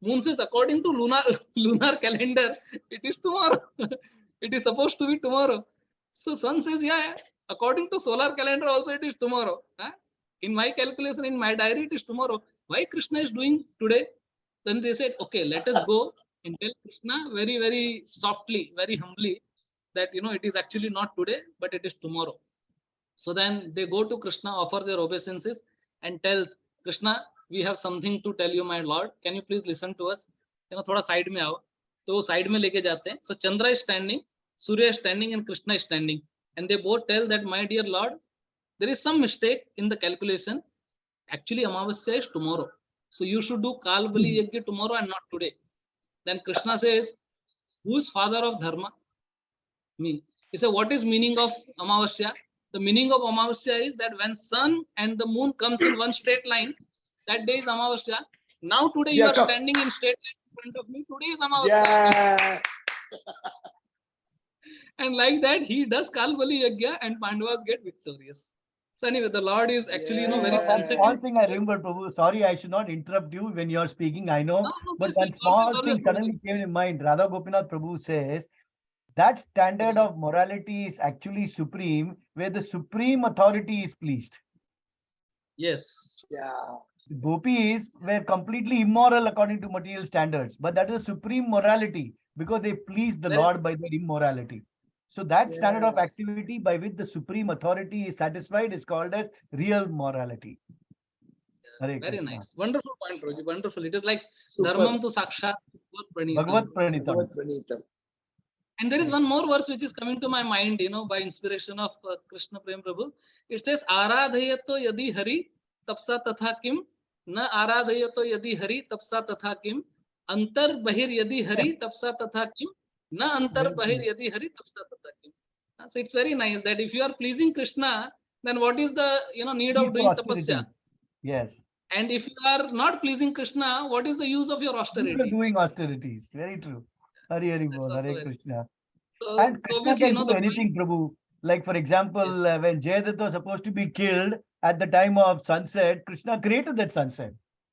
Moon says, according to lunar calendar, it is tomorrow. It is supposed to be tomorrow. So sun says, yeah, according to solar calendar also it is tomorrow. Huh? In my calculation, in my diary, it is tomorrow. Why Krishna is doing today? Then they said, okay, let us go and tell Krishna very, very softly, very humbly that, you know, it is actually not today, but it is tomorrow. So then they go to Krishna, offer their obeisances and tells Krishna, we have something to tell you, my Lord. Can you please listen to us? You know, thoda side mein aao. तो side में लेके जाते हैं. So Chandra is standing, Surya is standing, and Krishna is standing, and they both tell that, my dear Lord, there is some mistake in the calculation. Actually, Amavasya is tomorrow, so you should do Kalbali Yajna tomorrow and not today. Then Krishna says, who is father of dharma? Me. He said, what is meaning of Amavasya? The meaning of Amavasya is that when sun and the moon comes in one straight line, that day is Amavasya. Now today you are standing in straight line in front of me. Today is Amavasya. Yeah. And like that, he does Kalbali Yajna and Pandavas get victorious. So anyway, the Lord is actually, you know, very Yeah. sensitive. One thing I remember, Prabhu, sorry, I should not interrupt you when you're speaking, I know. No, But please, one please, small always thing suddenly came in mind. Radha Gopinath Prabhu says that standard of morality is actually supreme, where the supreme authority is pleased. Yes. Yeah. Gopis were completely immoral according to material standards, but that is a supreme morality because they pleased the Very- Lord by their immorality. So that standard of Yeah. activity by which the supreme authority is satisfied is called as real morality. Hare Very Krishna. nice. Wonderful point, Prabhuji. Wonderful. It is like Super. Dharmam to Sakshat Bhagavad Bhagavad Pranitam. Pranitam. Bhagavad Pranitam. And there is one more verse which is coming to my mind, you know, by inspiration of Krishna Prem Prabhu. It says, Aradhayato yadi hari tapsa tatha kim, na aradhayato yadi hari tapsa tatha kim, antar bahir yadi hari tapsa tatha kim, na antar bahir yadi hari tapsa tatha kim. So it's very nice that if you are pleasing Krishna, then what is the, you know, need of Need doing for tapasya? austerities. Yes. And if you are not pleasing Krishna, what is the use of your You are austerity? doing austerities. Very true. Hare Hare That's Bol, also Hare very- Krishna. So, And so Krishna obviously, you can know, do the anything, Prabhu. Like for example, when Jayadratha was supposed to be killed at the time of sunset, Krishna created that sunset.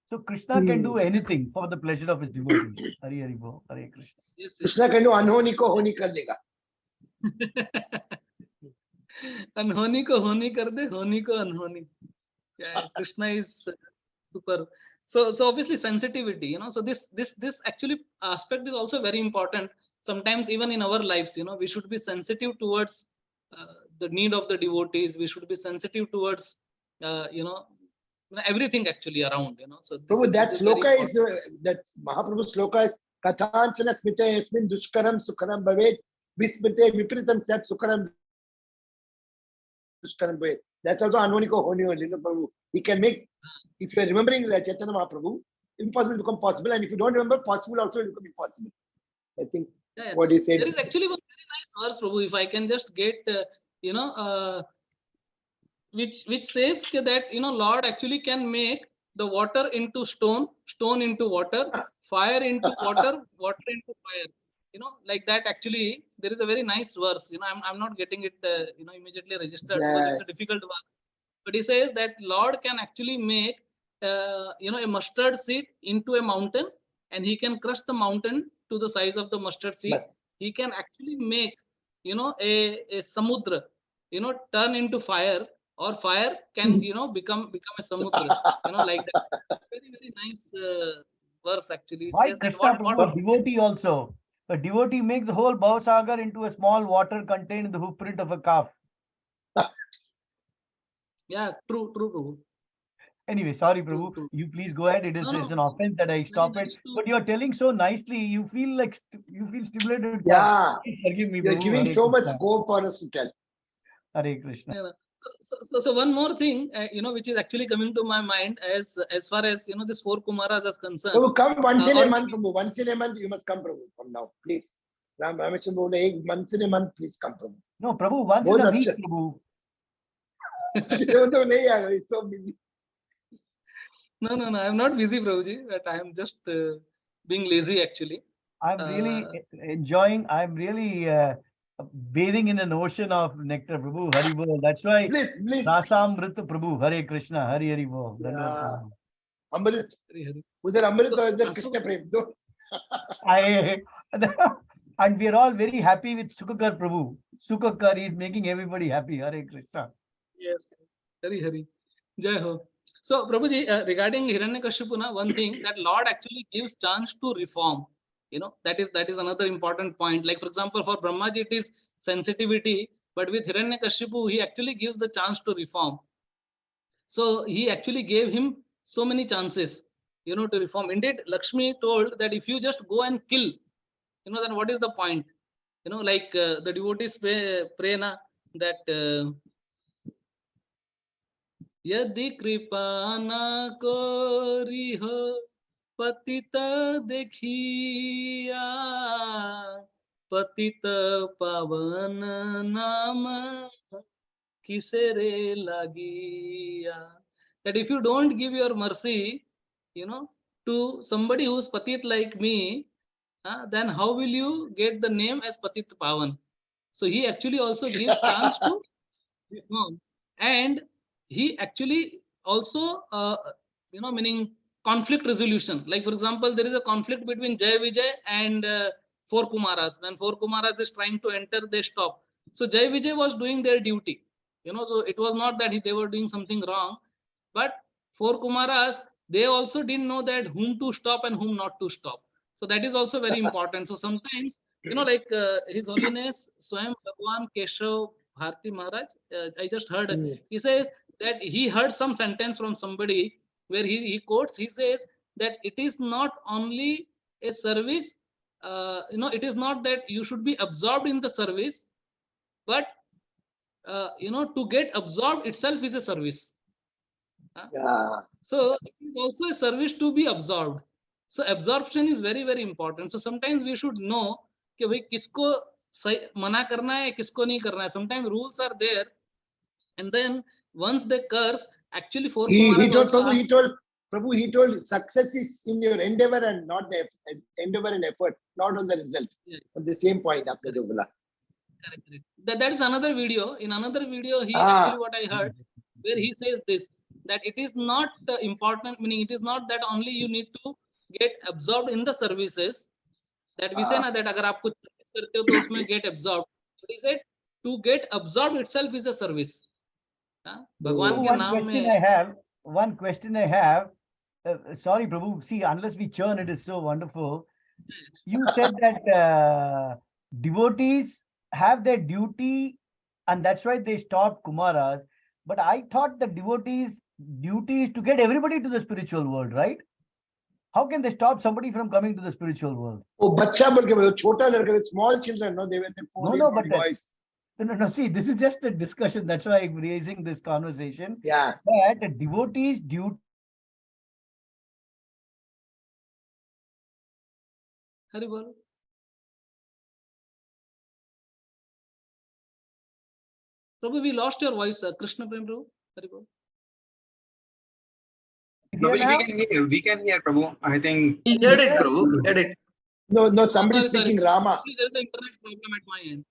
So Krishna can do anything for the pleasure of his devotees. Hare Hare Bol, Hare Krishna. yes, yes. Krishna can do anhoni ko honi kar dega. अनहोनी को होनी कर दे, होनी को अनहोनी. Yeah, Krishna is super. So obviously sensitivity, you know. So this actually aspect is also very important. Sometimes even in our lives, you know, we should be sensitive towards the need of the devotees. We should be sensitive towards you know, everything actually around, you know. So this Prabhu, that this very sloka important. is that Mahaprabhu sloka is Kathanchana smite yasmin dushkaram sukharam bhavet vismite vipritam sat sukharam dushkaram bhavet. That's also anhoni ko honi only, no, Prabhu. He can make, if you are remembering Chaitanya Mahaprabhu, impossible become possible, and if you don't remember, possible also will become impossible. I think Yeah, what he said. there is actually one very nice verse, Prabhu. If I can just get, you know, which says that, you know, Lord actually can make the water into stone, stone into water, fire into water, water into fire. You know, like that. Actually, there is a very nice verse. You know, I'm not getting it, you know, immediately registered because it's a difficult verse. But he says that Lord can actually make, you know, a mustard seed into a mountain, and he can crush the mountain to the size of the mustard seed. But- He can actually make, you know, a samudra, you know, turn into fire, or fire can, you know, become a samudra, you know, like that. Very, very nice verse actually. It Why says that Krishna Prabhu, a devotee also? A devotee makes the whole Bhavasagar into a small water contained in the hoofprint of a calf. Yeah, true, true, Prabhu. Anyway, sorry, True, Prabhu. true. You please go ahead. It is No, no, it's an offense that I very stop it. nice to. But you're telling so nicely. You feel like you feel stimulated. to talk. Yeah, Please forgive me, you're Prabhu. giving Hare so much Krishna. scope for us to tell. Hare Krishna. Yeah. So one more thing, which is actually coming to my mind as far as this 4 Kumaras is concerned. Prabhu, come once in or a month, Prabhu. Once in a month, you must come, Prabhu. Come now, please. Ramachandra Prabhu, once in a month, please come, Prabhu. No, Prabhu, once बहुत in a week, अच्छा. Prabhu. तो नहीं आएगा, it's so busy. No, I'm not busy, Prabhuji, but I am just being lazy actually. I'm really enjoying. I'm really bathing in an ocean of nectar, Prabhu. Hari Bol. That's why Bliss. Rasamrita Prabhu. Hare Krishna. Hari Hari Bol. Yeah. Amrit. Hari, hari. उधर अमृत So- और इधर so- Krishna प्रेम दो. And we are all very happy with Sukakar Prabhu. Sukakar is making everybody happy. Hare Krishna. Yes, Hari Hari. Jai Ho. So, Prabhuji, regarding Hiranyakashipu, one thing that Lord actually gives chance to reform. That is another important point. Like, for example, for Brahmaji, it is sensitivity, but with Hiranyakashipu, he actually gives the chance to reform. So, he actually gave him so many chances, to reform. Indeed, Lakshmi told that if you just go and kill, then what is the point? Like the devotees pray na, that यदि कृपा न कोरी हो पतित देखिया पतित पावन नाम किसे रे लागिया. That if you don't give your mercy, to somebody who's patit like me, then how will you get the name as Patit Pavan? So he actually also gives chance to reform, and he actually also meaning conflict resolution. Like for example, there is a conflict between Jai Vijay and 4 Kumaras. When 4 Kumaras is trying to enter, they stop. So Jai Vijay was doing their duty, so it was not that they were doing something wrong, but 4 Kumaras, they also didn't know that whom to stop and whom not to stop. So that is also very important. So sometimes, like His Holiness Swayam Bhagwan Keshav Bharti Maharaj, I just heard, he says that he heard some sentence from somebody where he quotes, he says that it is not only a service, it is not that you should be absorbed in the service, but, to get absorbed itself is a service. Yeah. So it is also a service to be absorbed. So absorption is very, very important. So sometimes we should know कि भाई किसको मना करना है, किसको नहीं करना है. Sometimes rules are there, and then once they curse, actually 4 He Kumaras told also Prabhu, he told success is in your endeavor and not the endeavor and effort, not on the result. Yeah. On the same point, आपने जो बोला. Correct. That is another video. In another video, he actually what I heard, where he says this, that it is not important, meaning it is not that only you need to get absorbed in the services. That we say na that agar aap kuch service karte ho to usme get absorbed. But he said to get absorbed itself is a service. Bhagwan ke naam mein. One question I have. Sorry, Prabhu. See, unless we churn, it is so wonderful. You said that devotees have their duty, and that's why they stop Kumaras. But I thought the devotees' duty is to get everybody to the spiritual world, right? How can they stop somebody from coming to the spiritual world? Oh, बच्चा बोल के छोटा लड़का with small children, no, they were the 4-year-old boys. No. See, this is just a discussion. That's why I'm raising this conversation. Yeah. But the devotees' duty. Hari bol. Prabhu, we lost your voice, Krishna Prem Prabhu. Hari bol. Prabhu, we can hear, Prabhu. I think. He heard it, Prabhu. Heard it. No, somebody Sorry. speaking Rama. There is an internet problem at my end.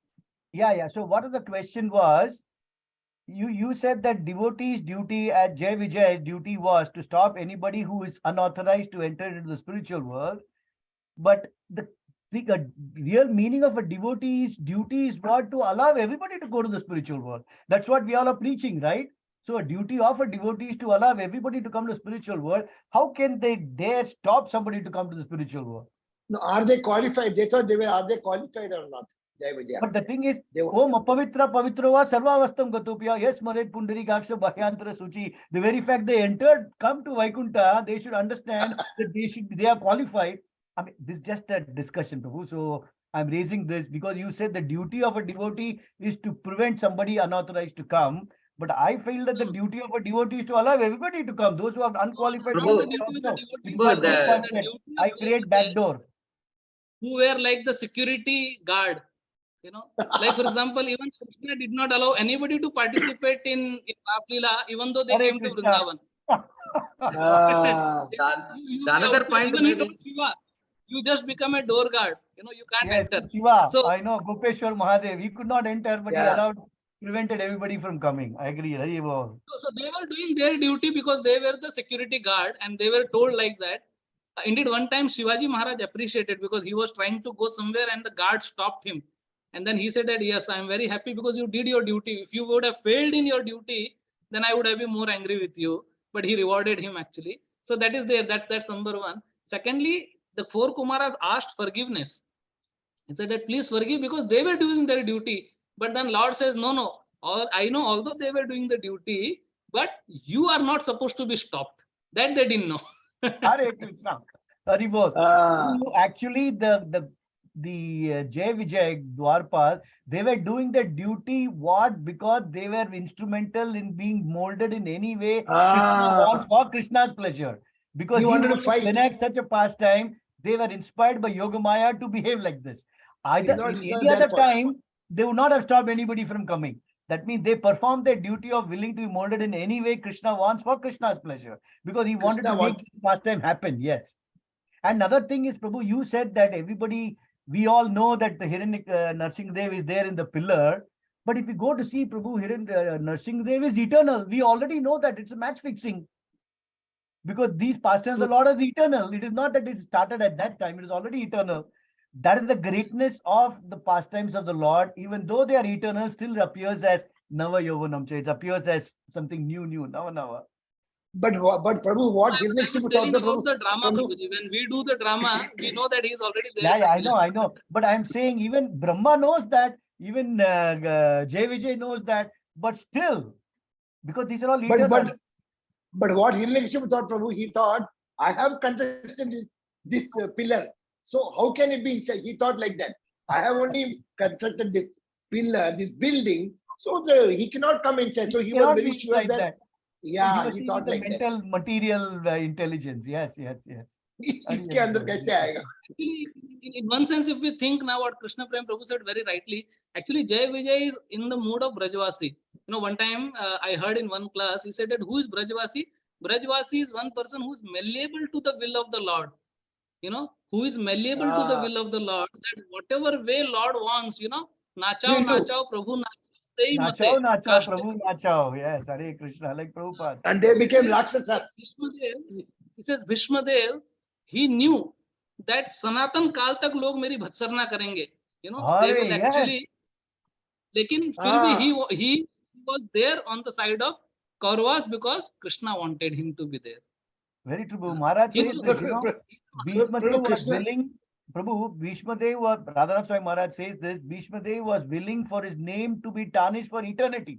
Yeah. So what the question was, you said that devotees' duty at Jai Vijay's duty was to stop anybody who is unauthorized to enter into the spiritual world. But the real meaning of a devotee's duty is what? To allow everybody to go to the spiritual world. That's what we all are preaching, right? So a duty of a devotee is to allow everybody to come to the spiritual world. How can they dare stop somebody to come to the spiritual world? No, are they qualified? They thought are they qualified or not? Jai Vijaya. But the thing is, They were- Om Apavitra Pavitrova Sarvavastam Gatopya, yes, Madet Pundarikaksha Bhayantra Suchi. The very fact they entered, come to Vaikuntha, they should understand that they are qualified. I mean, this is just a discussion, Prabhu. So I'm raising this because you said the duty of a devotee is to prevent somebody unauthorized to come. But I feel that the duty of a devotee is to allow everybody to come. Those who are unqualified. Not the Prabhu, duty of the also. devotee, It is Prabhu, my the- own the concept. duty of I those create backdoor. who were like the security guard. You know, like for example, even Krishna did not allow anybody to participate in Ras Leela, even though they Hare came to Krishna. Vrindavan. Ah, the another outside, point even he maybe. told Shiva, you just become a door guard. You know, you can't Yes, enter. Shiva, So- I know Gopeshwar Mahadev. He could not enter, but he Yeah. allowed, prevented everybody from coming. I agree. Hari Bol. So they were doing their duty because they were the security guard and they were told like that. Indeed, one time Shivaji Maharaj appreciated because he was trying to go somewhere and the guard stopped him. And then he said that, yes, I am very happy because you did your duty. If you would have failed in your duty, then I would have been more angry with you. But he rewarded him actually. So that is there. That's number one. Secondly, the four Kumaras asked forgiveness. He said that please forgive because they were doing their duty. But then Lord says, no. I know, although they were doing the duty, but you are not supposed to be stopped. That they didn't know. Hare Krishna. Hari Bol. ah, Actually, the Jai Vijay Dwarpal, they were doing their duty. What? Because they were instrumental in being molded in any way for Krishna's pleasure. Because He wanted to fight. enact such a pastime, they were inspired by Yogamaya to behave like this. Either It's not- in it's not any other their fault. time, they would not have stopped anybody from coming. That means they performed their duty of willing to be molded in any way Krishna wants for Krishna's pleasure. Because he wanted Krishna to make wants- this pastime happen. Yes. Another thing is, Prabhu, you said that everybody, we all know that the Narsingdev is there in the pillar. But if you go to see Prabhu, Narsingdev is eternal. We already know that it's a match fixing. Because these pastimes of the Lord are eternal. It is not that it started at that time, it is already eternal. That is the greatness of the pastimes of the Lord. Even though they are eternal, still appears as Nava Yovanam. It appears as something new, Nava. but Prabhu, what I was Hiranyakashipu telling thought about Prabhu? the drama, Prabhu. Prabhuji. When we do the drama, we know that he is already there. Yeah, I know. But I'm saying even Brahma knows that, even Jai Vijay knows that, but still, because these are all eternal. But what Hiranyakashipu thought, Prabhu, he thought, I have contested this pillar. So how can it be inside? He thought like that. I have only constructed this pillar, this building, so he cannot come inside. So he was cannot very be sure inside that, So yeah, was he seeing thought the like that. mental, material intelligence. Yes. इसके अंदर कैसे आएगा? Actually, in one sense, if we think now what Krishna Prem Prabhu said very rightly, actually Jai Vijay is in the mood of Brajvasi. You know, one time I heard in one class, he said that who is Brajvasi? Brajvasi is one person who is malleable to the will of the Lord. You know, who is malleable to the will of the Lord, that whatever way Lord wants, you know, nachao, Will do. nachao, Prabhu nachao, sei mate. Nachao, Kashte. Prabhu Nachao. Yes, Hare Krishna, like Prabhupada. And they became Rakshasas. He says Bhishmadev, he knew that Sanatan काल तक लोग मेरी भत्सरना करेंगे. You know, they Hare, will yes. actually. लेकिन फिर भी he was there on the side of Kauravas because Krishna wanted him to be there. Very true, Prabhu. Maharaj He says was- this, you know, Bhishmadev was Krishna. willing, Prabhu, Bhishmadev was, Radhanath Swami Maharaj says this, Bhishmadev was willing for his name to be tarnished for eternity.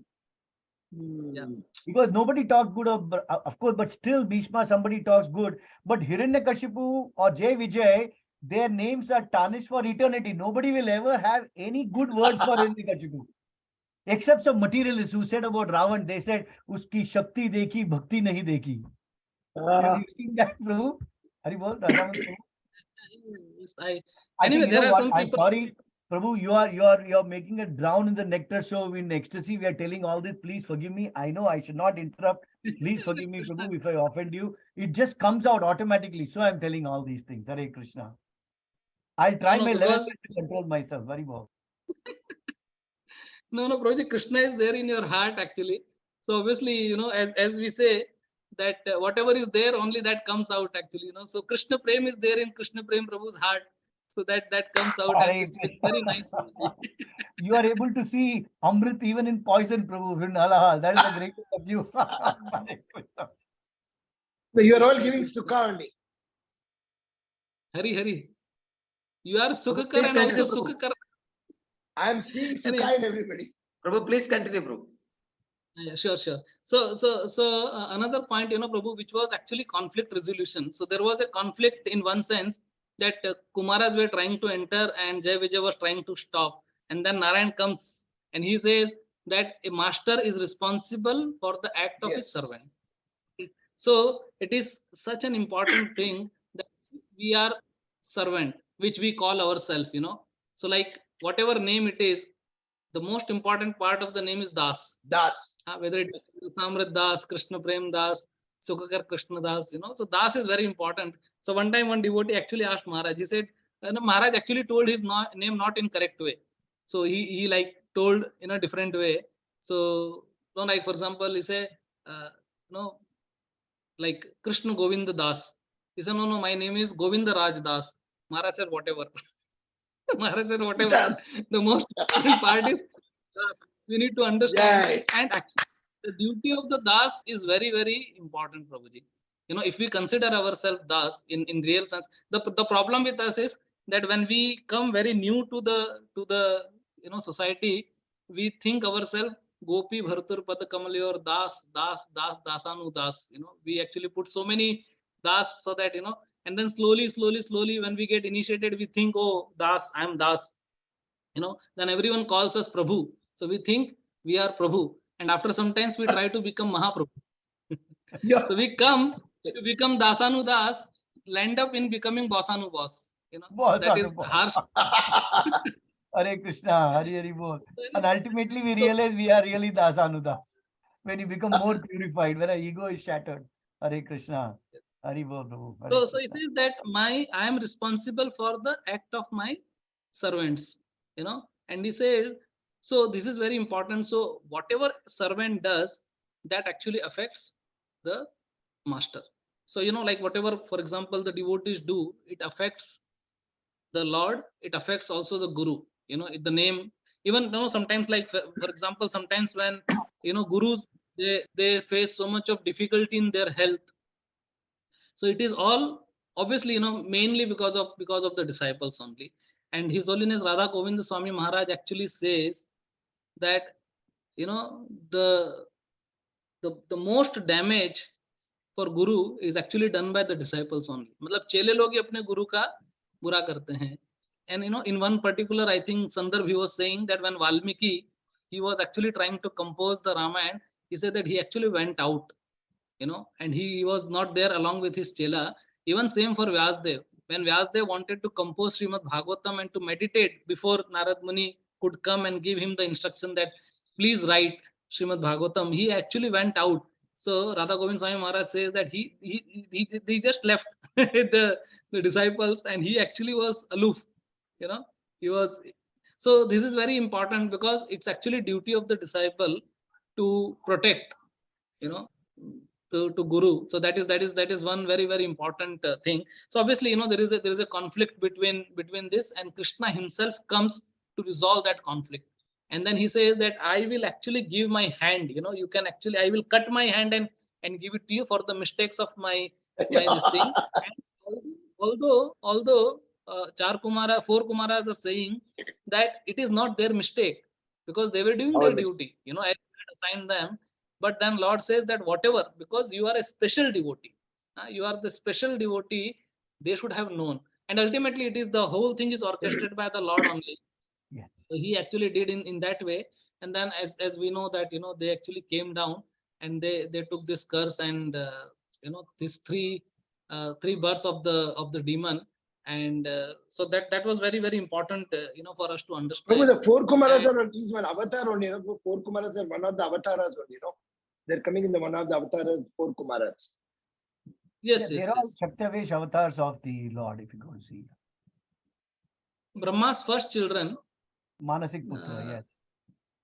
Yeah. Because nobody talks good of course, but still Bhishma, somebody talks good. But Hiranyakashipu or Jai Vijay, their names are tarnished for eternity. Nobody will ever have any good words for Hiranyakashipu. Except some materialists who said about Ravan, they said, Uski Shakti dekhi, Bhakti nahi dekhi. Have you seen that, Prabhu? Haribol, Yes, I Anyway, think there are some I'm people. sorry, Prabhu, you're making a drown in the nectar. So in ecstasy, we are telling all this. Please forgive me. I know I should not interrupt. Please forgive me, Prabhu, if I offend you. It just comes out automatically. So I'm telling all these things. Hare Krishna. I'll try No, my because- level best to control myself. Very well. No, Prabhuji, Krishna is there in your heart actually. So obviously, you know, as we say that whatever is there, only that comes out actually. You know, so Krishna Prem is there in Krishna Prem Prabhu's heart. So that comes out. Hare And it's Krishna. very nice. Prabhuji. You are able to see Amrit even in poison, Prabhu. Vrinalahal. That is the greatest of you. Hare Krishna. So you are all giving sukha only. Hari. You are Sukhakar Please and also continue, Prabhu. Sukhakar. I am seeing And Sukha in everybody. Prabhu, please continue, Prabhu. Yeah, sure. So another point, Prabhu, which was actually conflict resolution. So there was a conflict in one sense that Kumaras were trying to enter and Jai Vijay was trying to stop. And then Narayan comes and he says that a master is responsible for the act of his Yes. servant. So it is such an important thing that we are servant, which we call ourselves, So like whatever name it is, the most important part of the name is Das. Das. Whether it is Samrat Das, Krishna Prem Das, Sukhakar Krishna Das, So Das is very important. So one time one devotee actually asked Maharaj, he said, no, Maharaj actually told his name not in correct way. So he like told in a different way. So, like for example, he said, like Krishna Govinda Das. He said, no, my name is Govinda Raj Das. Maharaj said, whatever. Maharaj said, whatever. Das. The most important part is Das. We need to understand. Yeah. And actually, the duty of the Das is very, very important, Prabhuji. If we consider ourselves Das in real sense, the problem with us is that when we come very new to the society, we think ourselves Gopi Bhartur Pad Kamalyor Das, Dasanu Das. We actually put so many Das so that, and then slowly, when we get initiated, we think, oh, Das, I am Das. Then everyone calls us Prabhu. So we think we are Prabhu. And after some times, we try to become Mahaprabhu. Yeah. So we come to become Dasanu Das, land up in becoming Bosanu Boss. That is harsh. Hare Krishna, Hari Hari Bol. And ultimately we realize we are really Dasanu Das. When you become more purified, when our ego is shattered. Hare Krishna, Hari Bol Prabhu. So he says that I am responsible for the act of my servants, and he said, so this is very important. So whatever servant does, that actually affects the master. So, like whatever, for example, the devotees do, it affects the Lord, it affects also the Guru, the name, even, sometimes like, for example, sometimes when, Gurus, they face so much of difficulty in their health. So it is all obviously, mainly because of the disciples only. And His Holiness Radha Govinda Swami Maharaj actually says that, the most damage for Guru is actually done by the disciples only. मतलब चेले लोग ही अपने गुरु का बुरा करते हैं. And in one particular, I think Sandarbh, he was saying that when Valmiki, he was actually trying to compose the Ramayana, he said that he actually went out, and he was not there along with his chela. Even same for Vyasdev. When Vyasdev wanted to compose Srimad Bhagavatam and to meditate before Narad Muni could come and give him the instruction that please write Srimad Bhagavatam, he actually went out. So Radha Govind Swami Maharaj says that he just left the disciples and he actually was aloof. He was. So this is very important because it's actually duty of the disciple to protect, to Guru. So that is one very, very important thing. So obviously, there is a conflict between this, and Krishna himself comes to resolve that conflict. And then he says that I will actually give my hand. You can actually, I will cut my hand and give it to you for the mistakes of my this thing. And although 4 Kumaras are saying that it is not their mistake because they were doing their duty. I had assigned them. But then Lord says that whatever, because you are a special devotee, you are the special devotee, they should have known. And ultimately, it is the whole thing is orchestrated by the Lord only. Yes. So he actually did in that way. And then as we know that, they actually came down and they took this curse and, these three births of the demon. And so that was very, very important, for us to understand. Prabhu, the 4 Kumaras are at least one avatar only. 4 Kumaras are one of the avatars only. They're coming in the one of the avatars, 4 Kumaras. Yes, They're all Saptavesh avatars of the Lord, if you go see. Brahma's first children, Manasik Putra, yes.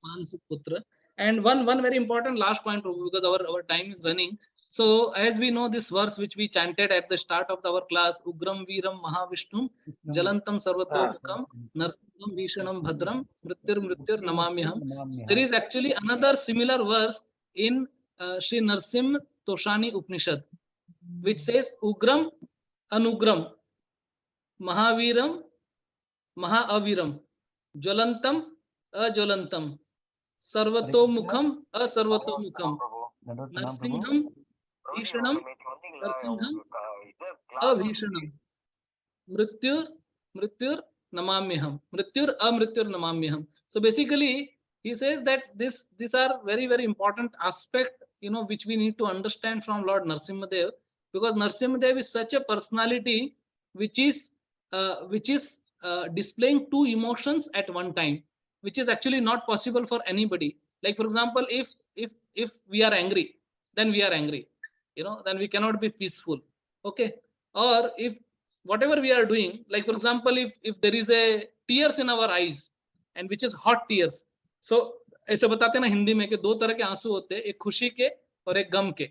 Manasik Putra. And one very important last point, Prabhu, because our time is running. So as we know this verse which we chanted at the start of our class, Ugram Viram Mahavishnum, Jalantam Sarvatokam, Narsinam Vishanam Bhadram, Mrityur Namamyaham. There is actually another similar verse in Sri Narsim Toshani Upanishad, which says Ugram Anugram, Mahaviram Mahaaviram, Jwalantam ajwalantam, sarvatomukham, asarvatomukham, narsingham, bhishanam, narsingham, abhishanam, mrityur, mrityur namamyaham, mrityur amrityur namamyaham. So basically, he says that these are very, very important aspect, which we need to understand from Lord Narasimhadev, because Narasimhadev is such a personality which is displaying two emotions at one time, which is actually not possible for anybody. Like for example, if we are angry, then we are angry, then we cannot be peaceful. Okay, or if whatever we are doing, like for example, if there is a tears in our eyes and which is hot tears, so ऐसे बताते हैं ना हिंदी में कि दो तरह के आंसू होते हैं, एक खुशी के और एक गम के.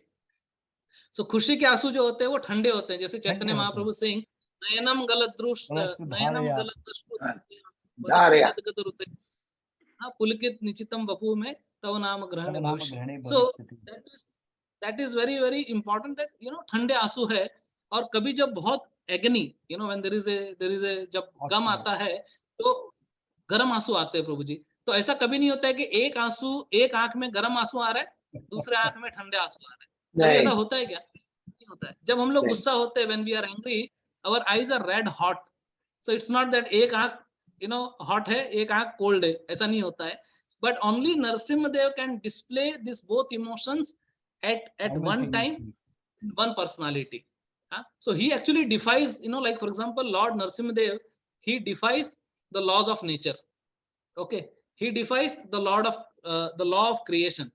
सो खुशी के आंसू जो होते हैं वो ठंडे होते हैं, जैसे चैतन्य महाप्रभु सिंह नयनम गलद्रुष नयनम गलद्रुष पुलकित निचितम वपु में तव नाम ग्रहण भविष्य. So that is very very important that ठंडे आंसू है. और कभी जब बहुत agony, when there is a जब गम आता है तो गर्म आंसू आते हैं प्रभु जी. तो ऐसा कभी नहीं होता है कि एक आंख में गर्म आंसू आ रहा है, दूसरे आंख में ठंडे आंसू आ रहे हैं. ऐसा होता है क्या? नहीं होता है. जब हम लोग गुस्सा होते हैं, when we are angry, our eyes are red hot. So it's not that एक आंख हॉट है, एक आंख कोल्ड है, ऐसा नहीं होता है. But only Narasimhadeva can display this both emotions at one time, one personality. So he actually defies, like for example, Lord Narasimhadev, he defies the laws of nature. Okay, he defies the law of creation,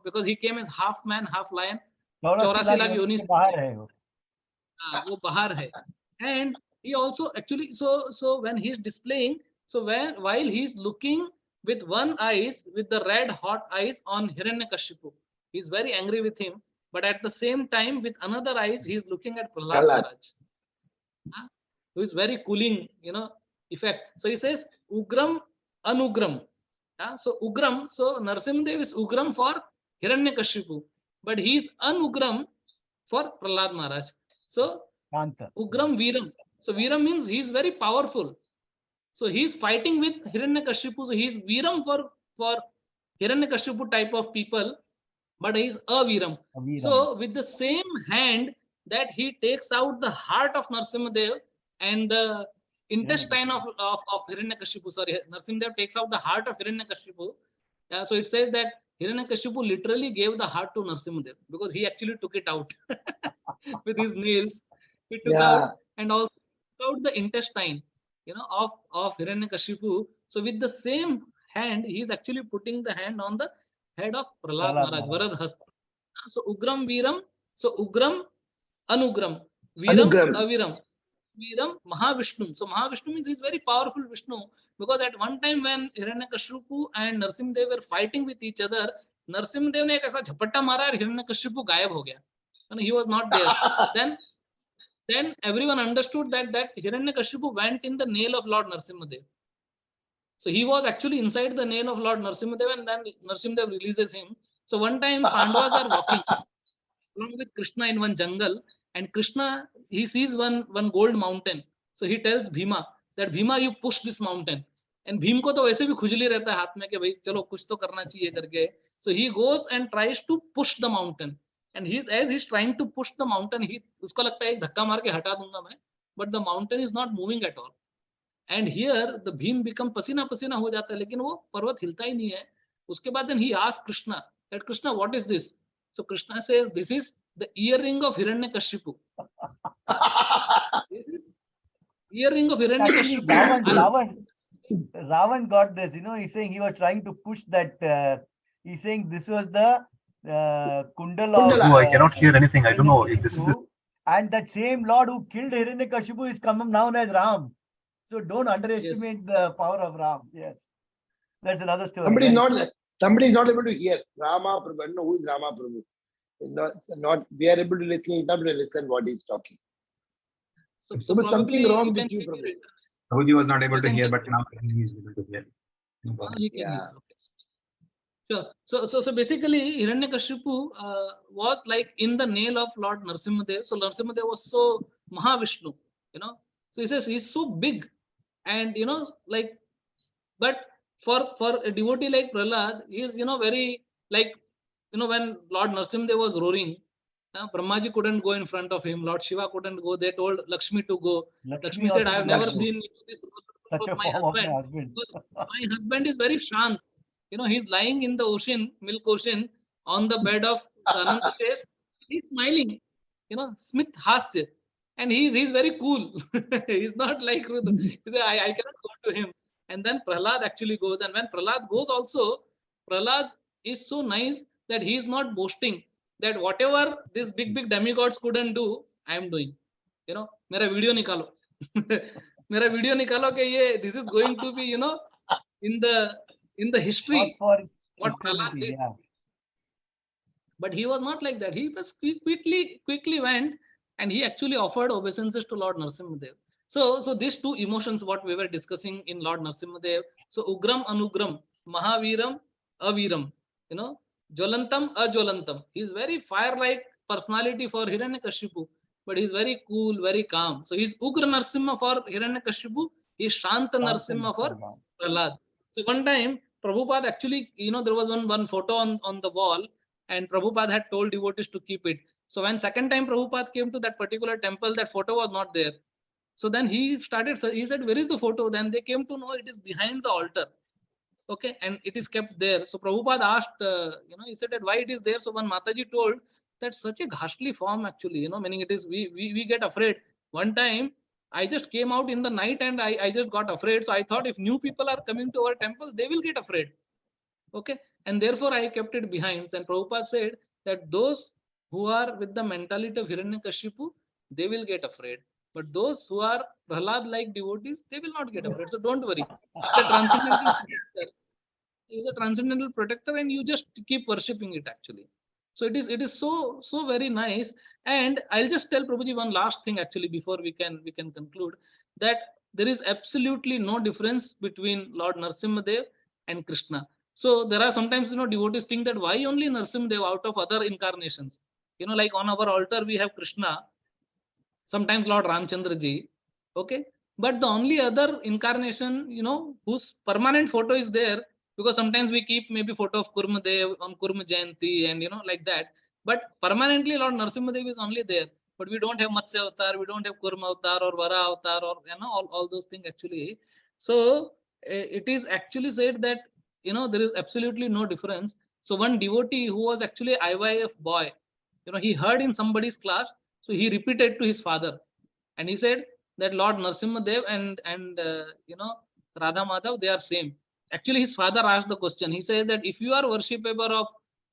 because he came as half man half lion. 84 lakh योनि से बाहर है वो बाहर है. And he also actually, so when he is displaying, so while he is looking with one eyes, with the red hot eyes on Hiranyakashipu, he is very angry with him, but at the same time with another eyes he is looking at Prahlad Maharaj, who is very cooling, effect. So he says Ugram Anugram. So Ugram, so Narasimhadev is Ugram for Hiranyakashipu, but he is Anugram for Prahlad Maharaj. So Ugram Viram. So Viram means he is very powerful. So he is fighting with Hiranyakashipu. So he is Viram for Hiranyakashipu type of people, but he is Aviram. So with the same hand that he takes out the heart of Narasimhadev and the intestine of Hiranyakashipu, sorry, Narasimhadev takes out the heart of Hiranyakashipu. So it says that Hiranyakashipu literally gave the heart to Narasimhadev, because he actually took it out with his nails. He took out, and also took out the intestine, of Hiranyakashipu. So with the same hand, he is actually putting the hand on the head of Prahlad Maharaj, Varadhasta. So Ugram Viram, so Ugram Anugram, Viram Aviram, Viram Mahavishnu. So Mahavishnu means he is very powerful Vishnu, because at one time when Hiranyakashipu and Narasimhadev were fighting with each other, Narasimhadev ने एक ऐसा झपट्टा मारा और Hiranyakashipu गायब हो गया, and he was not there. Then everyone understood that Hiranyakashipu went in the nail of Lord Narasimhadev. So he was actually inside the nail of Lord Narasimhadev, and then Narasimhadev releases him. So one time Pandavas are walking along with Krishna in one jungle, and Krishna, he sees one gold mountain. So he tells Bhima that Bhima, you push this mountain. And Bhim को तो वैसे भी खुजली रहता है हाथ में कि भाई चलो कुछ तो करना चाहिए करके. So he goes and tries to push the mountain. And as he's trying to push the mountain, उसको लगता है एक धक्का मार के हटा दूंगा मैं, but the mountain is not moving at all. And here the Bhim become पसीना पसीना हो जाता है, लेकिन वो पर्वत हिलता ही नहीं है. उसके बाद then he asks Krishna that Krishna, what is this? So Krishna says, this is the earring of Hiranyakashipu. This is earring of Hiranyakashipu. Ravan got this, he's saying he was trying to push that, he's saying this was the Kundal of... No, I cannot hear anything. I don't know if this is the... And that same Lord who killed Hiranyakashipu is come known as Ram. So don't underestimate the power of Ram. Yes. That's another story. Somebody is not able to hear. Rama Prabhu. No, who is Rama Prabhu? We are able to listen. He's not able to listen what he's talking. So something wrong with you, Prabhu. Prabhuji was not able to hear, but now he is able to hear. No problem. He can hear. Okay. Sure. So basically, Hiranyakashipu was like in the nail of Lord Narasimhadev. So Narasimhadev was so Mahavishnu, So he says he's so big, and but for a devotee like Prahlad, he is, very like, when Lord Narsimhadev was roaring, Brahmaji couldn't go in front of him. Lord Shiva couldn't go. They told Lakshmi to go. Lakshmi said, I have never seen this such a my form of my husband. husband. Because my husband is very shant. He's lying in the ocean, milk ocean, on the bed of the Ananta Shesh. He's smiling, Smith Hasya. And he's very cool. He's not like Rudra. He said, I cannot go to him. And then Prahlad actually goes. And when Prahlad goes also, Prahlad is so nice that he is not boasting that whatever these big demigods couldn't do, I am doing. Mera video nikalo. Mera video nikalo ke ye, this is going to be, in the history For what Prahlad did. yeah. But he was not like that. He was quickly went, and he actually offered obeisances to Lord Narsimhadev. So these two emotions, what we were discussing in Lord Narsimhadev. So Ugram Anugram, Mahaviram Aviram, Jwalantam Ajwalantam. He's very fire-like personality for Hiranyakashipu, but he's very cool, very calm. So he's Ugra Narsimha for Hiranyakashipu, he's Shanta Narsimha for Prahlad. So one time, Prabhupada actually, there was one photo on the wall, and Prabhupada had told devotees to keep it. So when second time Prabhupada came to that particular temple, that photo was not there. So then he said, where is the photo? Then they came to know it is behind the altar. Okay, and it is kept there. So Prabhupada asked, he said that why it is there. So when Mataji told that such a ghastly form actually, meaning it is, we get afraid. One time, I just came out in the night and I just got afraid. So I thought if new people are coming to our temple, they will get afraid. Okay, and therefore I kept it behind. Then Prabhupada said that those who are with the mentality of Hiranyakashipu, they will get afraid. But those who are Prahlad-like devotees, they will not get afraid. So don't worry. He's a transcendental protector, and you just keep worshipping it actually. So it is so very nice. And I'll just tell Prabhuji one last thing actually before we can conclude, that there is absolutely no difference between Lord Narsimhadev and Krishna. So there are sometimes devotees think that why only Narsimhadev out of other incarnations? Like on our altar we have Krishna, sometimes Lord Ramchandra ji, okay, but the only other incarnation whose permanent photo is there, because sometimes we keep maybe photo of Kurmadev on Kurma Jayanti and like that, but permanently Lord Narsimhadev is only there. But we don't have Matsya Avatar, we don't have Kurma Avatar or Vara Avatar or all those things actually. So it is actually said that there is absolutely no difference. So one devotee who was actually IYF boy, he heard in somebody's class, so he repeated to his father, and he said that Lord Narsimhadev and Radha Madhav, they are same. Actually, his father asked the question. He said that if you are worshipper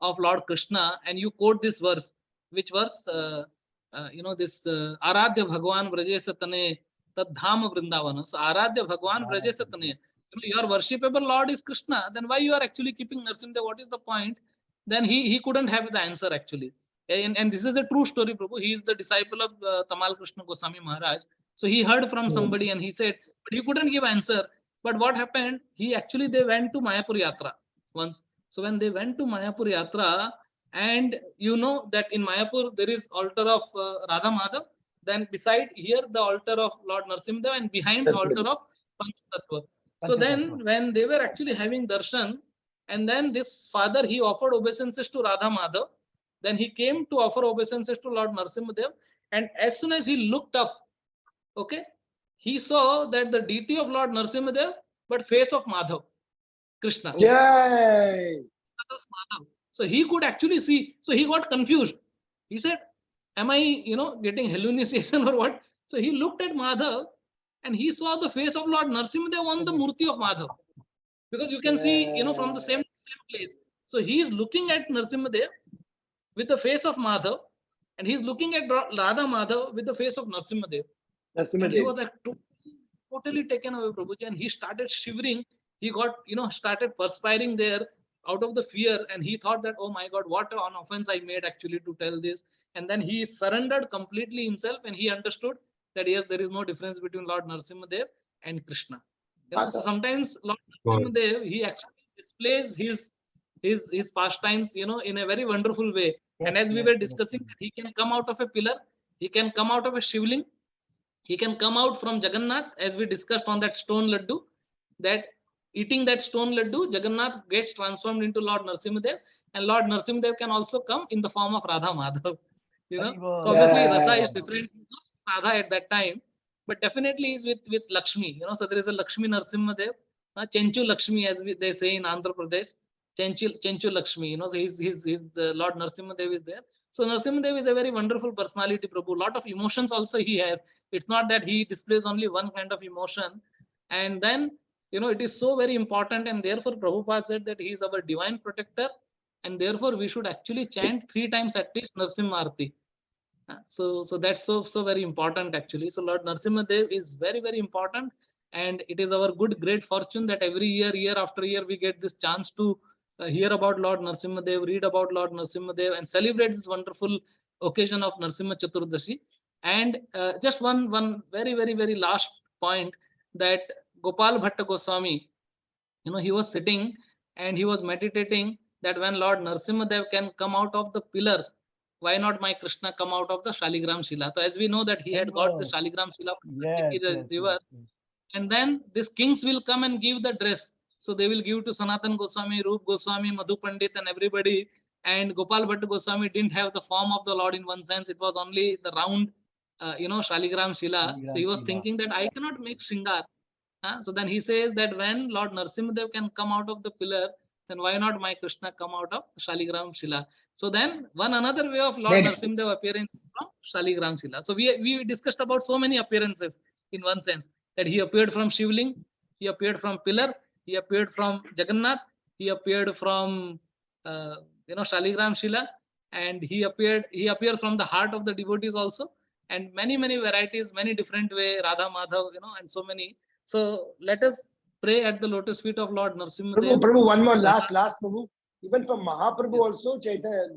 of Lord Krishna and you quote this verse, which verse, this Aradhya Bhagwan Vrajesatane Tad Dham Vrindavana. So Aradhya Bhagwan Vrajesatane. Your worshipable Lord is Krishna. Then why you are actually keeping Narsimhadev? What is the point? Then he couldn't have the answer actually. And this is a true story, Prabhu. He is the disciple of Tamal Krishna Goswami Maharaj. So he heard from somebody and he said, but he couldn't give answer. But what happened? They went to Mayapur Yatra once. So when they went to Mayapur Yatra, and that in Mayapur there is altar of Radha Madhav, then beside here the altar of Lord Narsimhadev, and behind the altar of Panchatattva. So then when they were actually having darshan, and then this father, he offered obeisances to Radha Madhav. Then he came to offer obeisances to Lord Narsimhadev, and as soon as he looked up, okay, he saw that the deity of Lord Narsimhadev, but face of Madhav, Krishna. Yay! So he could actually see. So he got confused. He said, am I, getting hallucination or what? So he looked at Madhav and he saw the face of Lord Narsimhadev on the Murti of Madhav. Because you can see, from the same place. So he is looking at Narsimhadev with the face of Madhav, and he is looking at Radha Madhav with the face of Narsimhadev. And he was like totally taken away, Prabhuji, and he started shivering. He got, started perspiring there out of the fear, and he thought that, oh my God, what an offense I made actually to tell this. And then he surrendered completely himself, and he understood that yes, there is no difference between Lord Narsimhadev and Krishna. So sometimes Lord Narsimhadev, he actually displays his pastimes, in a very wonderful way. Yes, and as we were discussing, that he can come out of a pillar, he can come out of a shivling, he can come out from Jagannath, as we discussed on that stone laddu, that eating that stone laddu, Jagannath gets transformed into Lord Narsimhadev, and Lord Narsimhadev can also come in the form of Radha Madhav. You know, so obviously Rasa is different from Radha at that time, but definitely is with Lakshmi. You know, so there is a Lakshmi Narsimhadev, Chenchu Lakshmi, as they say in Andhra Pradesh, Chenchu Lakshmi. You know, so he's the Lord Narsimhadev is there. So Narsimhadev is a very wonderful personality, Prabhu. Lot of emotions also he has. It's not that he displays only one kind of emotion. And then, you know, it is so very important, and therefore Prabhupada said that he is our divine protector, and therefore we should actually chant 3 times at least Narsimha Arti. So that's so very important actually. So Lord Narsimhadev is very important, and it is our great fortune that every year after year, we get this chance to hear about Lord Narsimhadev, read about Lord Narsimhadev, and celebrate this wonderful occasion of Narsimha Chaturdashi. And just one very last point, that Gopal Bhatta Goswami, you know, he was sitting and he was meditating that when Lord Narsimhadev can come out of the pillar, why not my Krishna come out of the Shaligram Shila? So as we know that he had got the Shaligram Shila from the river, and then these kings will come and give the dress. So they will give to Sanatan Goswami, Rup Goswami, Madhu Pandit, and everybody. And Gopal Bhatta Goswami didn't have the form of the Lord in one sense. It was only the round, you know, Shaligram Shila. So he was thinking that I cannot make Shringar. So then he says that when Lord Narsimhadev can come out of the pillar, then why not my Krishna come out of Shaligram Shila? So then one another way of Lord Narsimhadev appearing from Shaligram Shila. So we discussed about so many appearances in one sense, that he appeared from Shivling, he appeared from pillar, he appeared from Jagannath, he appeared from you know, Shaligram Shila, and he appears from the heart of the devotees also, and many varieties, many different way, Radha Madhav, you know, and so many. So let us pray at the lotus feet of Lord Narsimhadev. Prabhu, one more last Prabhu. Even from Mahaprabhu also, Chaitanya,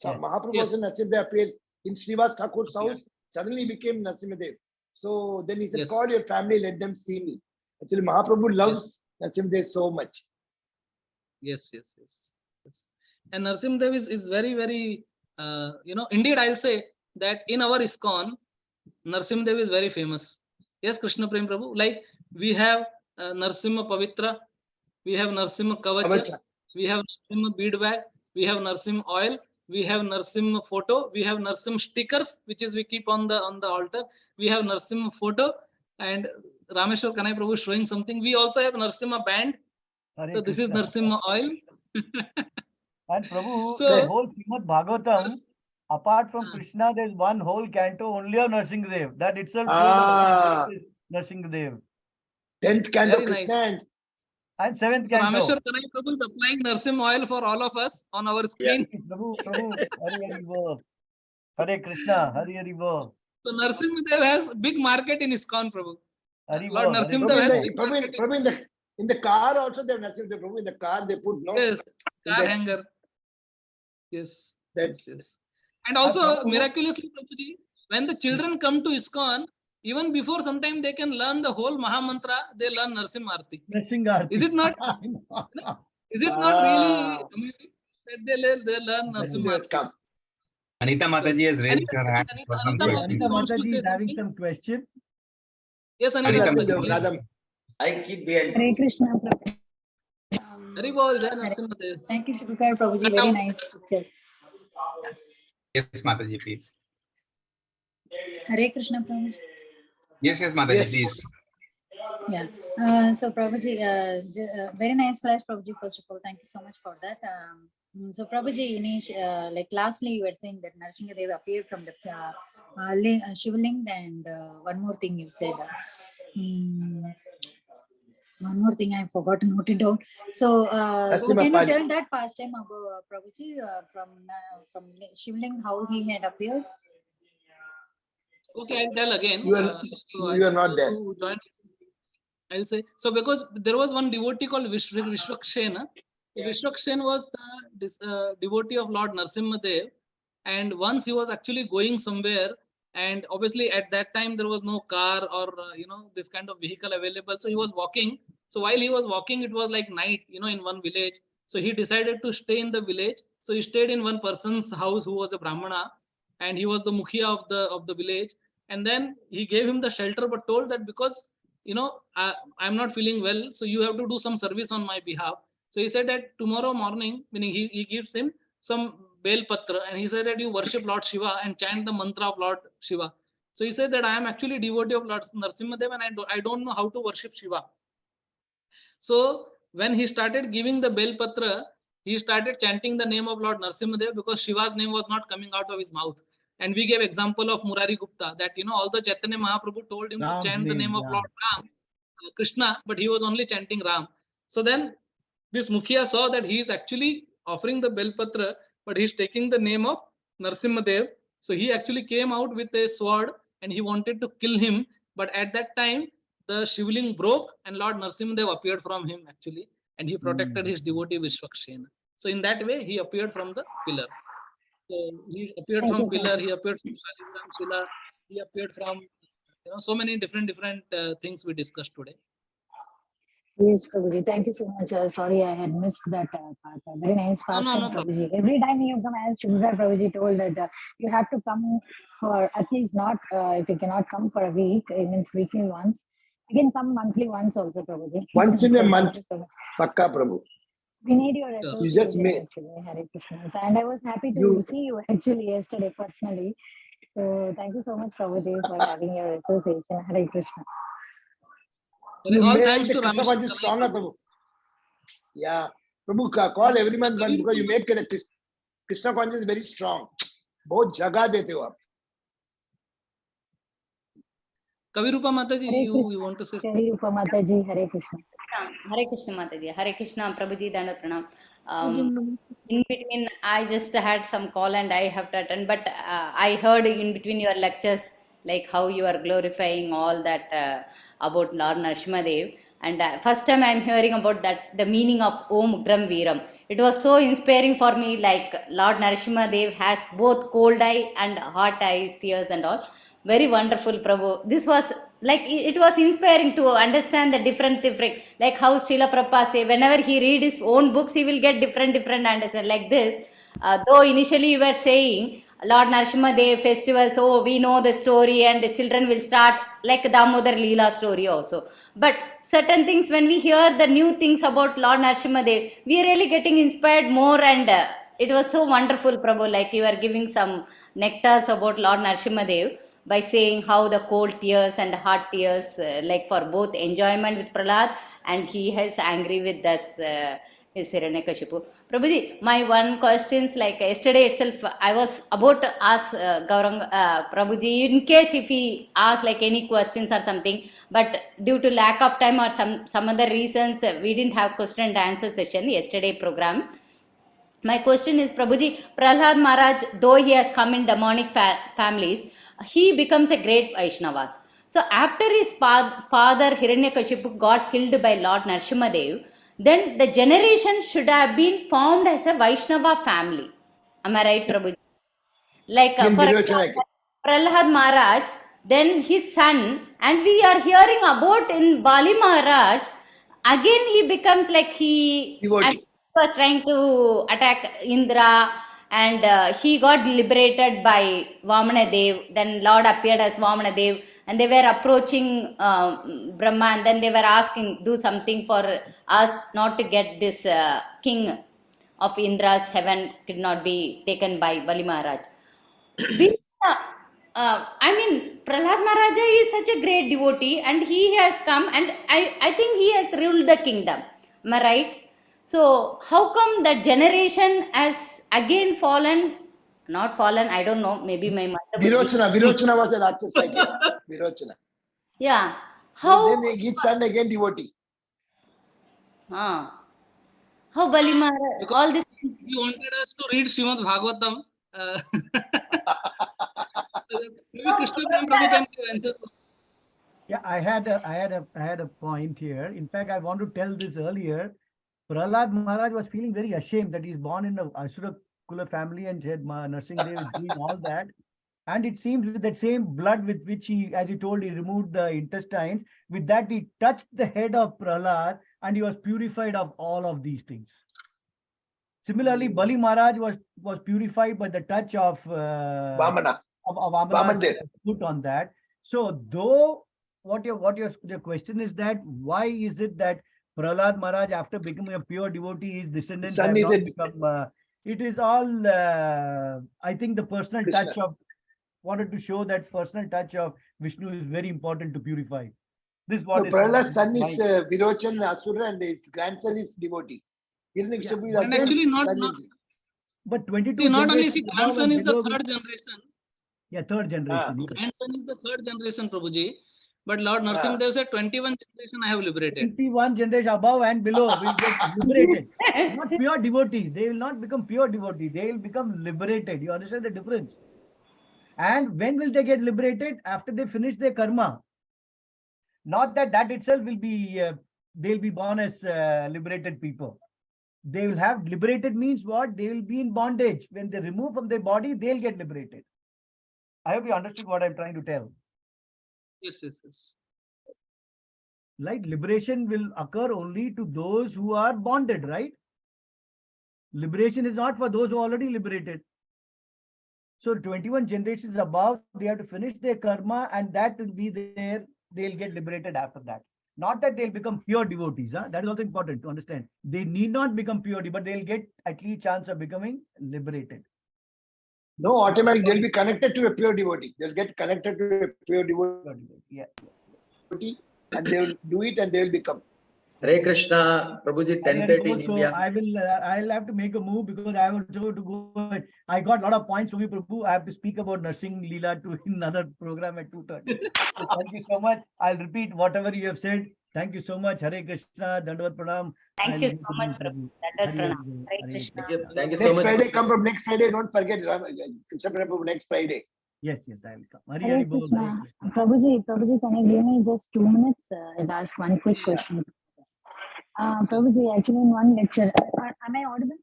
Mahaprabhu also Narsimhadev appeared in Srivas Thakur's house, suddenly became Narsimhadev. So then he said, call your family, let them see me. Actually, Mahaprabhu loves Narsimhadev so much. Yes. And Narsimhadev is very, you know, indeed I'll say that in our ISKCON, Narsimhadev is very famous. Yes, Krishna Prem Prabhu. Like we have Narsimha Pavitra, we have Narsimha Kavacha, we have Narsimha bead bag, we have Narsimha oil, we have Narsimha photo, we have Narsimha stickers, which is we keep on the altar. We have Narsimha photo, and Rameshwar Kanai Prabhu showing something. We also have Narsimha band. So this is Narsimha oil. And Prabhu, the whole Srimad Bhagavatam, apart from Krishna, there is one whole canto only of Narsimhadev. That itself shows Narsimhadev. 10th canto Krishna and 7th canto. Rameshwar Kanai Prabhu is applying Narsimha oil for all of us on our screen. Prabhu, Hari Bo. Hare Krishna, Hari Bo. So Narsimhadev has big market in ISKCON, Prabhu. Lord Narsimhadev has big market. Prabhu, in the car also they have Narsimhadev. Prabhu, in the car they put car hanger. Yes. That's And also miraculously, Prabhuji, when the children come to ISKCON, even before sometime they can learn the whole Mahamantra, they learn Narsimha Arti. Is it not? Is it not really amazing that they learn Narsimha Arti? Anita Mataji has raised her hand for some question. Anita Mataji is having some question. Yes, Anita Mataji. I keep behind. Hare Krishna, Prabhu. Thank you, Shukar Prabhuji. Very nice picture. Yes, Mataji, please. Hare Krishna, Prabhuji. Yes, Mataji, please. Yeah. So Prabhuji, very nice class, Prabhuji. First of all, thank you so much for that. So Prabhuji, like lastly, you were saying that Narsimhadev appeared from the Shivling, and one more thing you said. One more thing I forgot to note it down. So, can you tell that pastime about Prabhuji from Shivling, how he had appeared? Okay, I'll tell again. You are not there. I'll say so, because there was one devotee called Vishwakshena. Vishwakshena was the devotee of Lord Narsimhadev, and once he was actually going somewhere, and obviously at that time there was no car or you know, this kind of vehicle available, so he was walking. So while he was walking, it was like night, you know, in one village. So he decided to stay in the village. So he stayed in one person's house who was a Brahmana, and he was the Mukhya of the village. And then he gave him the shelter, but told that because I'm not feeling well, so you have to do some service on my behalf. So he said that tomorrow morning, meaning he gives him some bel patra, and he said that you worship Lord Shiva and chant the mantra of Lord Shiva. So he said that I am actually devotee of Lord Narsimhadev, and I don't know how to worship Shiva. So when he started giving the bel patra, he started chanting the name of Lord Narsimhadev, because Shiva's name was not coming out of his mouth. And we gave example of Murari Gupta, that although Chaitanya Mahaprabhu told him Ram's to chant the name of Lord Ram, Krishna, but he was only chanting Ram. So then this Mukhiya saw that he is actually offering the bel patra, but he is taking the name of Narsimhadev. So he actually came out with a sword and he wanted to kill him. But at that time, the Shivling broke and Lord Narsimhadev appeared from him actually, and he protected his devotee Vishwakshena. So in that way, he appeared from the pillar. So he appeared Thank from you, pillar, he appeared from Shaligram Shila, he appeared from so many different things we discussed today. Yes, Prabhuji. Thank you so much. Sorry, I had missed that part. Very nice fasting, no problem. Prabhuji. Every time you come, as Sridhar Prabhuji told that you have to come for at least not, if you cannot come for a week, it means weekly once. You can come monthly once also, Prabhuji. Once in a So, month. thank you so much. Pakka Prabhu. We need your Sure. You just association may- actually, Hare Krishna. And I was happy to You- see you actually yesterday personally. So thank you so much, Prabhuji, for having your association. Hare Krishna. You All made thanks the to Krishna Ramesh. consciousness stronger, Prabhu. Yeah. Prabhu, call every month once, because you make the Krishna consciousness very strong. बहुत जगह देते हो आप. Kavirupa Mataji, Hare you Krishna. want to say? Kavirupa Mataji, Hare Krishna. Hare Krishna Mataji. Hare Krishna Prabhuji Danda Pranam. In between, I just had some call and I have to attend, but I heard in between your lectures like how you are glorifying all that about Lord Narsimhadev. And first time I am hearing about that, the meaning of Om Gram Veeram. It was so inspiring for me, like Lord Narsimhadev has both cold eye and hot eyes, tears and all. Very wonderful, Prabhu. This was like it was inspiring to understand the different like how Srila Prabhupada say, whenever he read his own books, he will get different understand like this. Though initially you were saying Lord Narsimha Dev festivals, oh, we know the story and the children will start like Damodar Leela story also. But certain things, when we hear the new things about Lord Narsimha Dev, we are really getting inspired more, and it was so wonderful, Prabhu, like you are giving some nectars about Lord Narsimha Dev by saying how the cold tears and hot tears, like for both enjoyment with Prahlad, and he is angry with us. Is Hiranyakashipu. Prabhuji, my one questions, like yesterday itself, I was about to ask Gaurang Prabhuji, in case if he asks like any questions or something, but due to lack of time or some other reasons, we didn't have question and answer session yesterday program. My question is, Prabhuji, Prahlad Maharaj, though he has come in demonic families, he becomes a great Vaishnavas. So after his father Hiranyakashipu got killed by Lord Narsimhadev, then the generation should have been formed as a Vaishnava family. Am I right, Prabhuji? Like for example, Prahlad Maharaj, then his son, and we are hearing about in Bali Maharaj, again he becomes like he was trying to attack Indra, and he got liberated by Vamana Dev. Then Lord appeared as Vamana Dev, and they were approaching Brahma, and then they were asking, do something for us not to get this king of Indra's heaven could not be taken by Bali Maharaj. I mean, Prahlad Maharaja is such a great devotee, and he has come, and I think he has ruled the kingdom. Am I right? So, how come that generation has again fallen? Not fallen, I don't know, maybe my mother. Virochana was a Rakshasa again. Virochana. Yeah. How? Then his son again devotee. How Bali Maharaj, all this. You wanted us to read Srimad Bhagavatam. Maybe Krishna Prabhu can answer. Yeah, I had a point here. In fact, I want to tell this earlier. Prahlad Maharaj was feeling very ashamed that he's born in a Asura Kula family and said Narsimhadev is doing all that. And it seems with that same blood with which he, as he told, he removed the intestines, with that he touched the head of Prahlad and he was purified of all of these things. Similarly, Bali Maharaj was purified by the touch of Vamana's foot on that. So though your question is that why is it that Prahlad Maharaj, after becoming a pure devotee, his descendants Son have is not a- become? It is all, I think, the personal Krishna. touch of, wanted to show that personal touch of Vishnu is very important to purify. This is what No, is Prahlad's son is why- Virochan Asura and his grandson is devotee. Hiranyakashipu is And Asura, actually not, son not is- But 22 see, not only generations see, above grandson and is the below third will- generation. Yeah, third generation. yes. Grandson is the third generation, Prabhuji. But Lord Narsingh Dev said 21 generation I have liberated. 21 generation above and below will get liberated. Not pure devotees. They will not become pure devotees. They will become liberated. You understand the difference? And when will they get liberated? After they finish their karma. Not that itself will be, they'll be born as liberated people. They will have liberated means what? They will be in bondage. When they remove from their body, they'll get liberated. I hope you understood what I'm trying to tell. Yes, yes, yes. Right? Liberation will occur only to those who are bonded, right? Liberation is not for those who are already liberated. So 21 generations above, they have to finish their karma and that will be there. They'll get liberated after that. Not that they'll become pure devotees. Huh? That is also important to understand. They need not become pure, but they'll get at least chance of becoming liberated. No, automatically they'll be connected to a pure devotee. They'll get connected to a pure devotee Yeah. and they will do it and they will become. Hare Krishna, Prabhuji, 10:30 in So India. I'll have to make a move because I have to go. I got a lot of points from you, Prabhu. I have to speak about Narsingh Leela to another program at 2:30. So thank you so much. I'll repeat whatever you have said. Thank you so much. Hare Krishna, Dandavat Pranam. Thank you so much, Prabhu. Dandavat Pranam. Hare Krishna. Thank you so Next much. Friday, come from next Friday. Don't forget Krishna Prabhu next Friday. Yes, I will come. Hari Hare Hari Bol, Hare Krishna. Krishna. Prabhuji, can you give me just 2 minutes? I'll ask one quick question. Prabhuji, actually in one lecture, am I audible?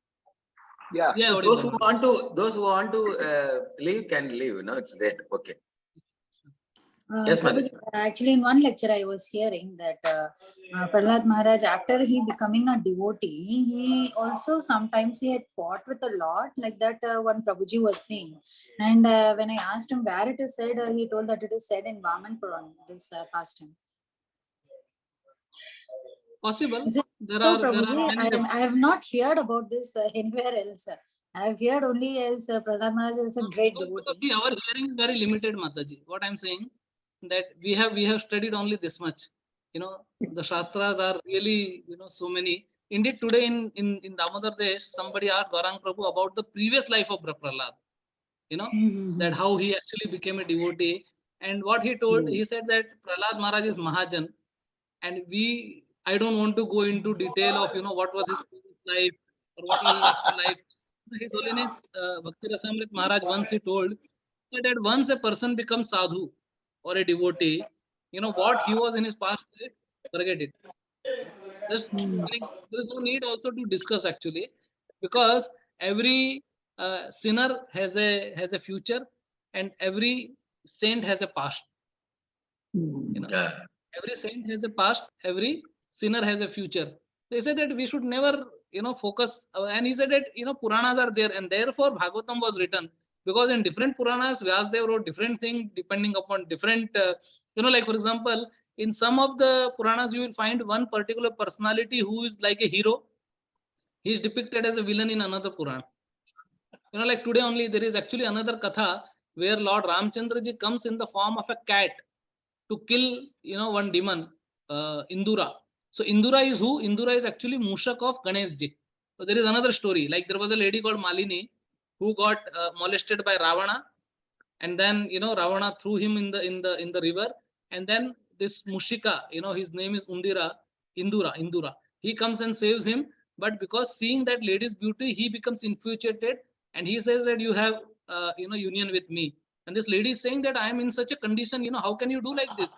Yeah. Yeah, what Those is who want to leave can leave. No, it's great. Okay. Yes, Prabhuji, actually in one lecture I was hearing that Prahlad Maharaj, after he becoming a devotee, he also sometimes he had fought with a lot, like that one Prabhuji was saying. And when I asked him where it is said, he told that it is said in Vaman Puran, this pastime. possible? Is it There so, are Prabhuji? many. I have not heard about this anywhere else. I have heard only as Prahlad Maharaj is a great Because devotee. see, our hearing is very limited, Mataji. What I'm saying, that we have studied only this much. You know, the Shastras are really, so many. Indeed, today in Damodar Desh, somebody asked Gaurang Prabhu about the previous life of Prahlad. That how he actually became a devotee. And what he told, he said that Prahlad Maharaj is Mahajan. And I don't want to go into detail of, what was his previous life or what is his afterlife. His Holiness Bhakti Rasamrit Maharaj once he told that once a person becomes sadhu or a devotee, what he was in his past life, forget it. There is no need also to discuss actually, because every sinner has a future and every saint has a past. Every saint has a past, every sinner has a future. They said that we should never, focus. And he said that, Puranas are there, and therefore Bhagavatam was written. Because in different Puranas, Vyasdev wrote different things depending upon different, like for example, in some of the Puranas, you will find one particular personality who is like a hero. He is depicted as a villain in another Puran. Like today only, there is actually another Katha where Lord Ramchandra ji comes in the form of a cat to kill, one demon, Indura. So Indura is who? Indura is actually Mushak of Ganesh ji. So there is another story. Like there was a lady called Malini who got molested by Ravana, and then Ravana threw him in the river, and then this Mushika, his name is Indura. He comes and saves him, but because seeing that lady's beauty, he becomes infatuated, and he says that you have union with me. And this lady is saying that I am in such a condition, how can you do like this?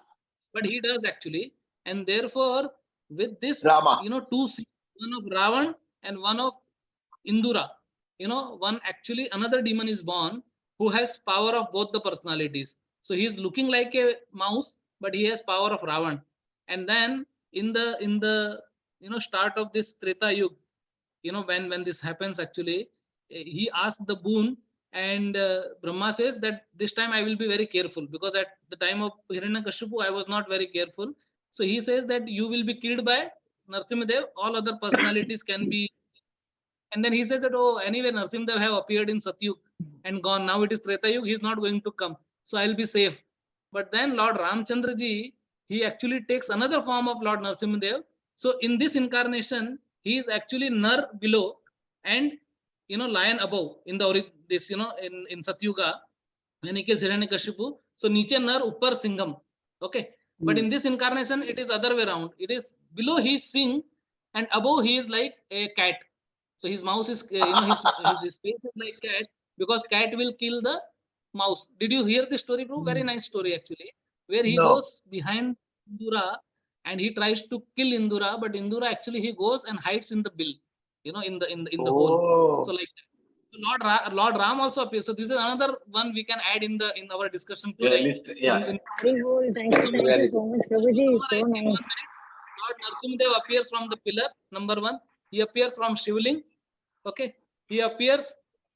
But he does actually. And therefore, with this, Rama. two scenes, one of Ravan and one of Indura, another demon is born who has power of both the personalities. So he is looking like a mouse, but he has power of Ravan. And then in the start of this Treta Yuga, when this happens actually, he asked the boon And Brahma says that this time I will be very careful, because at the time of Hiranyakashipu I was not very careful. So he says that you will be killed by Narsimhadev, all other personalities can be. And then he says that, oh, anyway, Narsimhadev have appeared in Satyug and gone. Now it is Treta Yuga, he is not going to come. So I'll be safe. But then Lord Ramchandra ji, he actually takes another form of Lord Narsimhadev. So in this incarnation, he is actually Nar below and lion above in the this in Satyuga when he kills Hiranyakashipu. So niche Nar, uppar Singham. Okay. But in this incarnation, it is other way around. It is below he is Singh and above he is like a cat. So his mouse is, his face is like cat, because cat will kill the mouse. Did you hear the story, bro? Very nice story actually, where he goes behind Indura and he tries to kill Indura, but Indura actually he goes and hides in the bill, in the hole. So like Lord Ram also appears. So this is another one we can add in our discussion today. List, yeah. Thank you so much, Prabhuji. So nice. Lord Narsimhadev appears from the pillar, number one. He appears from Shivling. Okay. He appears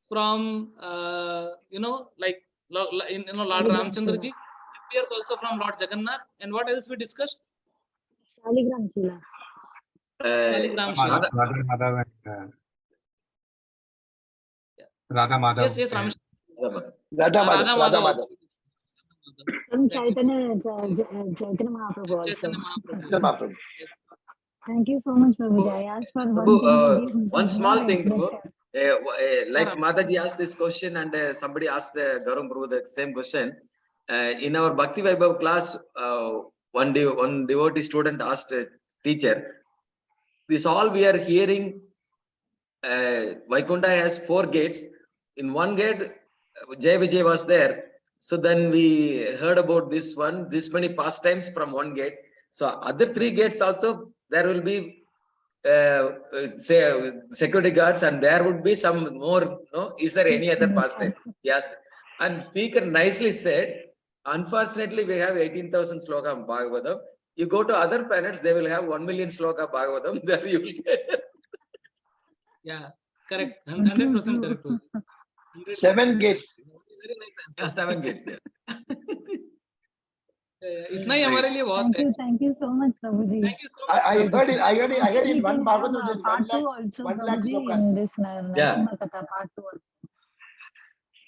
from, Lord Ramchandra ji. Appears also from Lord Jagannath. And what else we discussed? Shaligram Shila. Shaligram Shila. Radha Madhav and Radha Madhav. Yes, Ramesh. Radha Madhav. From Chaitanya Mahaprabhu also. Chaitanya Mahaprabhu. Yes. Thank you so much, Prabhuji. I asked for Prabhu, one small no, thing, Prabhu. Like Sure. Mataji asked this question and somebody asked Gaurang Prabhu the same question. In our Bhakti Vaibhav class, one devotee student asked a teacher, this all we are hearing, Vaikunta has 4 gates. In one gate, Jai Vijay was there. So then we heard about this one, this many pastimes from one gate. So other 3 gates also, there will be say security guards, and there would be some more. No, is there any other pastime? Yes. And speaker nicely said, unfortunately, we have 18,000 sloka Bhagavatam. You go to other planets, they will have 1 million sloka Bhagavatam. There you will get. Yeah, correct. 100% correct. 7 gates. Very nice answer. 7 gates. Yeah. इतना ही हमारे लिए बहुत है. Thank you so much, Prabhuji. Thank you so much. I heard in one Bhagavatam there is Part 2 1 also, 1 lakh Prabhuji, slokas. in this Narsimha Katha, part 2 also.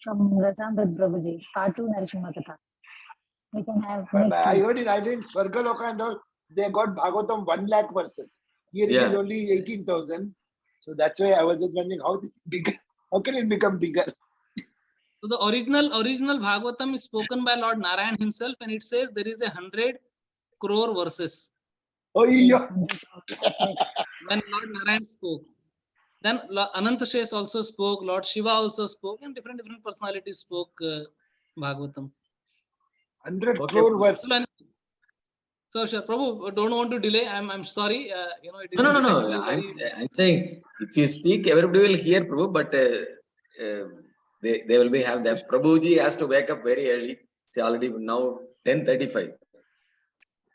From Rasamrit Prabhuji, part 2 Narsimha Katha. We can have But next I week. heard in Swargaloka and all, they got Bhagavatam 1 lakh verses. Here it Yeah. is only 18,000. So that's why I was just wondering how this bigger. How can it become bigger? So the original Bhagavatam is spoken by Lord Narayan himself, and it says there is 100 crore verses Oh, yeah. when Lord Narayan spoke. Then Anantashesh also spoke, Lord Shiva also spoke, and different personalities spoke Bhagavatam. 100 Okay. crore verse. So sure, Prabhu, don't want to delay. I'm sorry. It is No. actually I'm saying if you speak, everybody will hear Prabhu, but they will be have that. Prabhuji has to wake up very early. See, already now 10:35.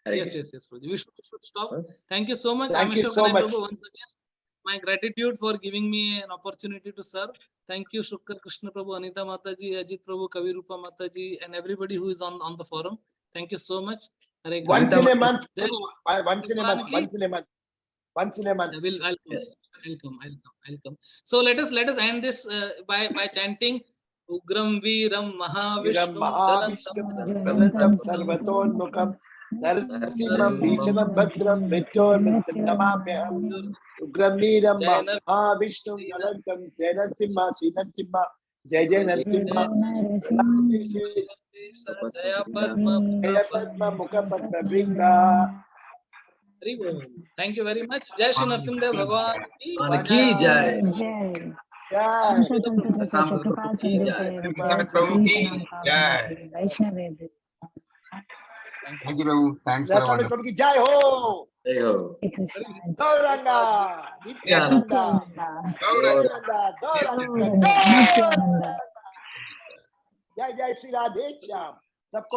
Yes, Prabhu. We should stop. Thank you so much. Thank you Ameshwar so Kanai much. Prabhu, once again, my gratitude for giving me an opportunity to serve. Thank you, Shukkar Krishna Prabhu, Anita Mataji, Ajit Prabhu, Kavi Rupa Mataji, and everybody who is on the forum. Thank you so much. Hare Once Krishna. in a month. Jai Prabhu. Once in a month. Once in a month. Once in a month. I'll come. Yes. I'll come. So let us end this by chanting Ugram Veeram Mahavishnu Jalantam Sarvatonmukam Narasimham Bhishanam Bhadram Mrityur Namamyaham Ugram Veeram Mahavishnu Jalantam Jai Narasimha Sri Narasimha Jai Jai Narasimha Jaya Padma Jaya Padma Mukha Padma Brinda. Thank you very much. Jai Shri Narasimha Bhagwan Ki Jai. Jai. Jai. Vaishnav. Thank you, Prabhu. Thanks for a That's wonderful. what Jai Ho. Hey ho. Gauranga. Nityananda. Gauranga. Gauranga. Jai Jai Shri Radhe Shyam. सबको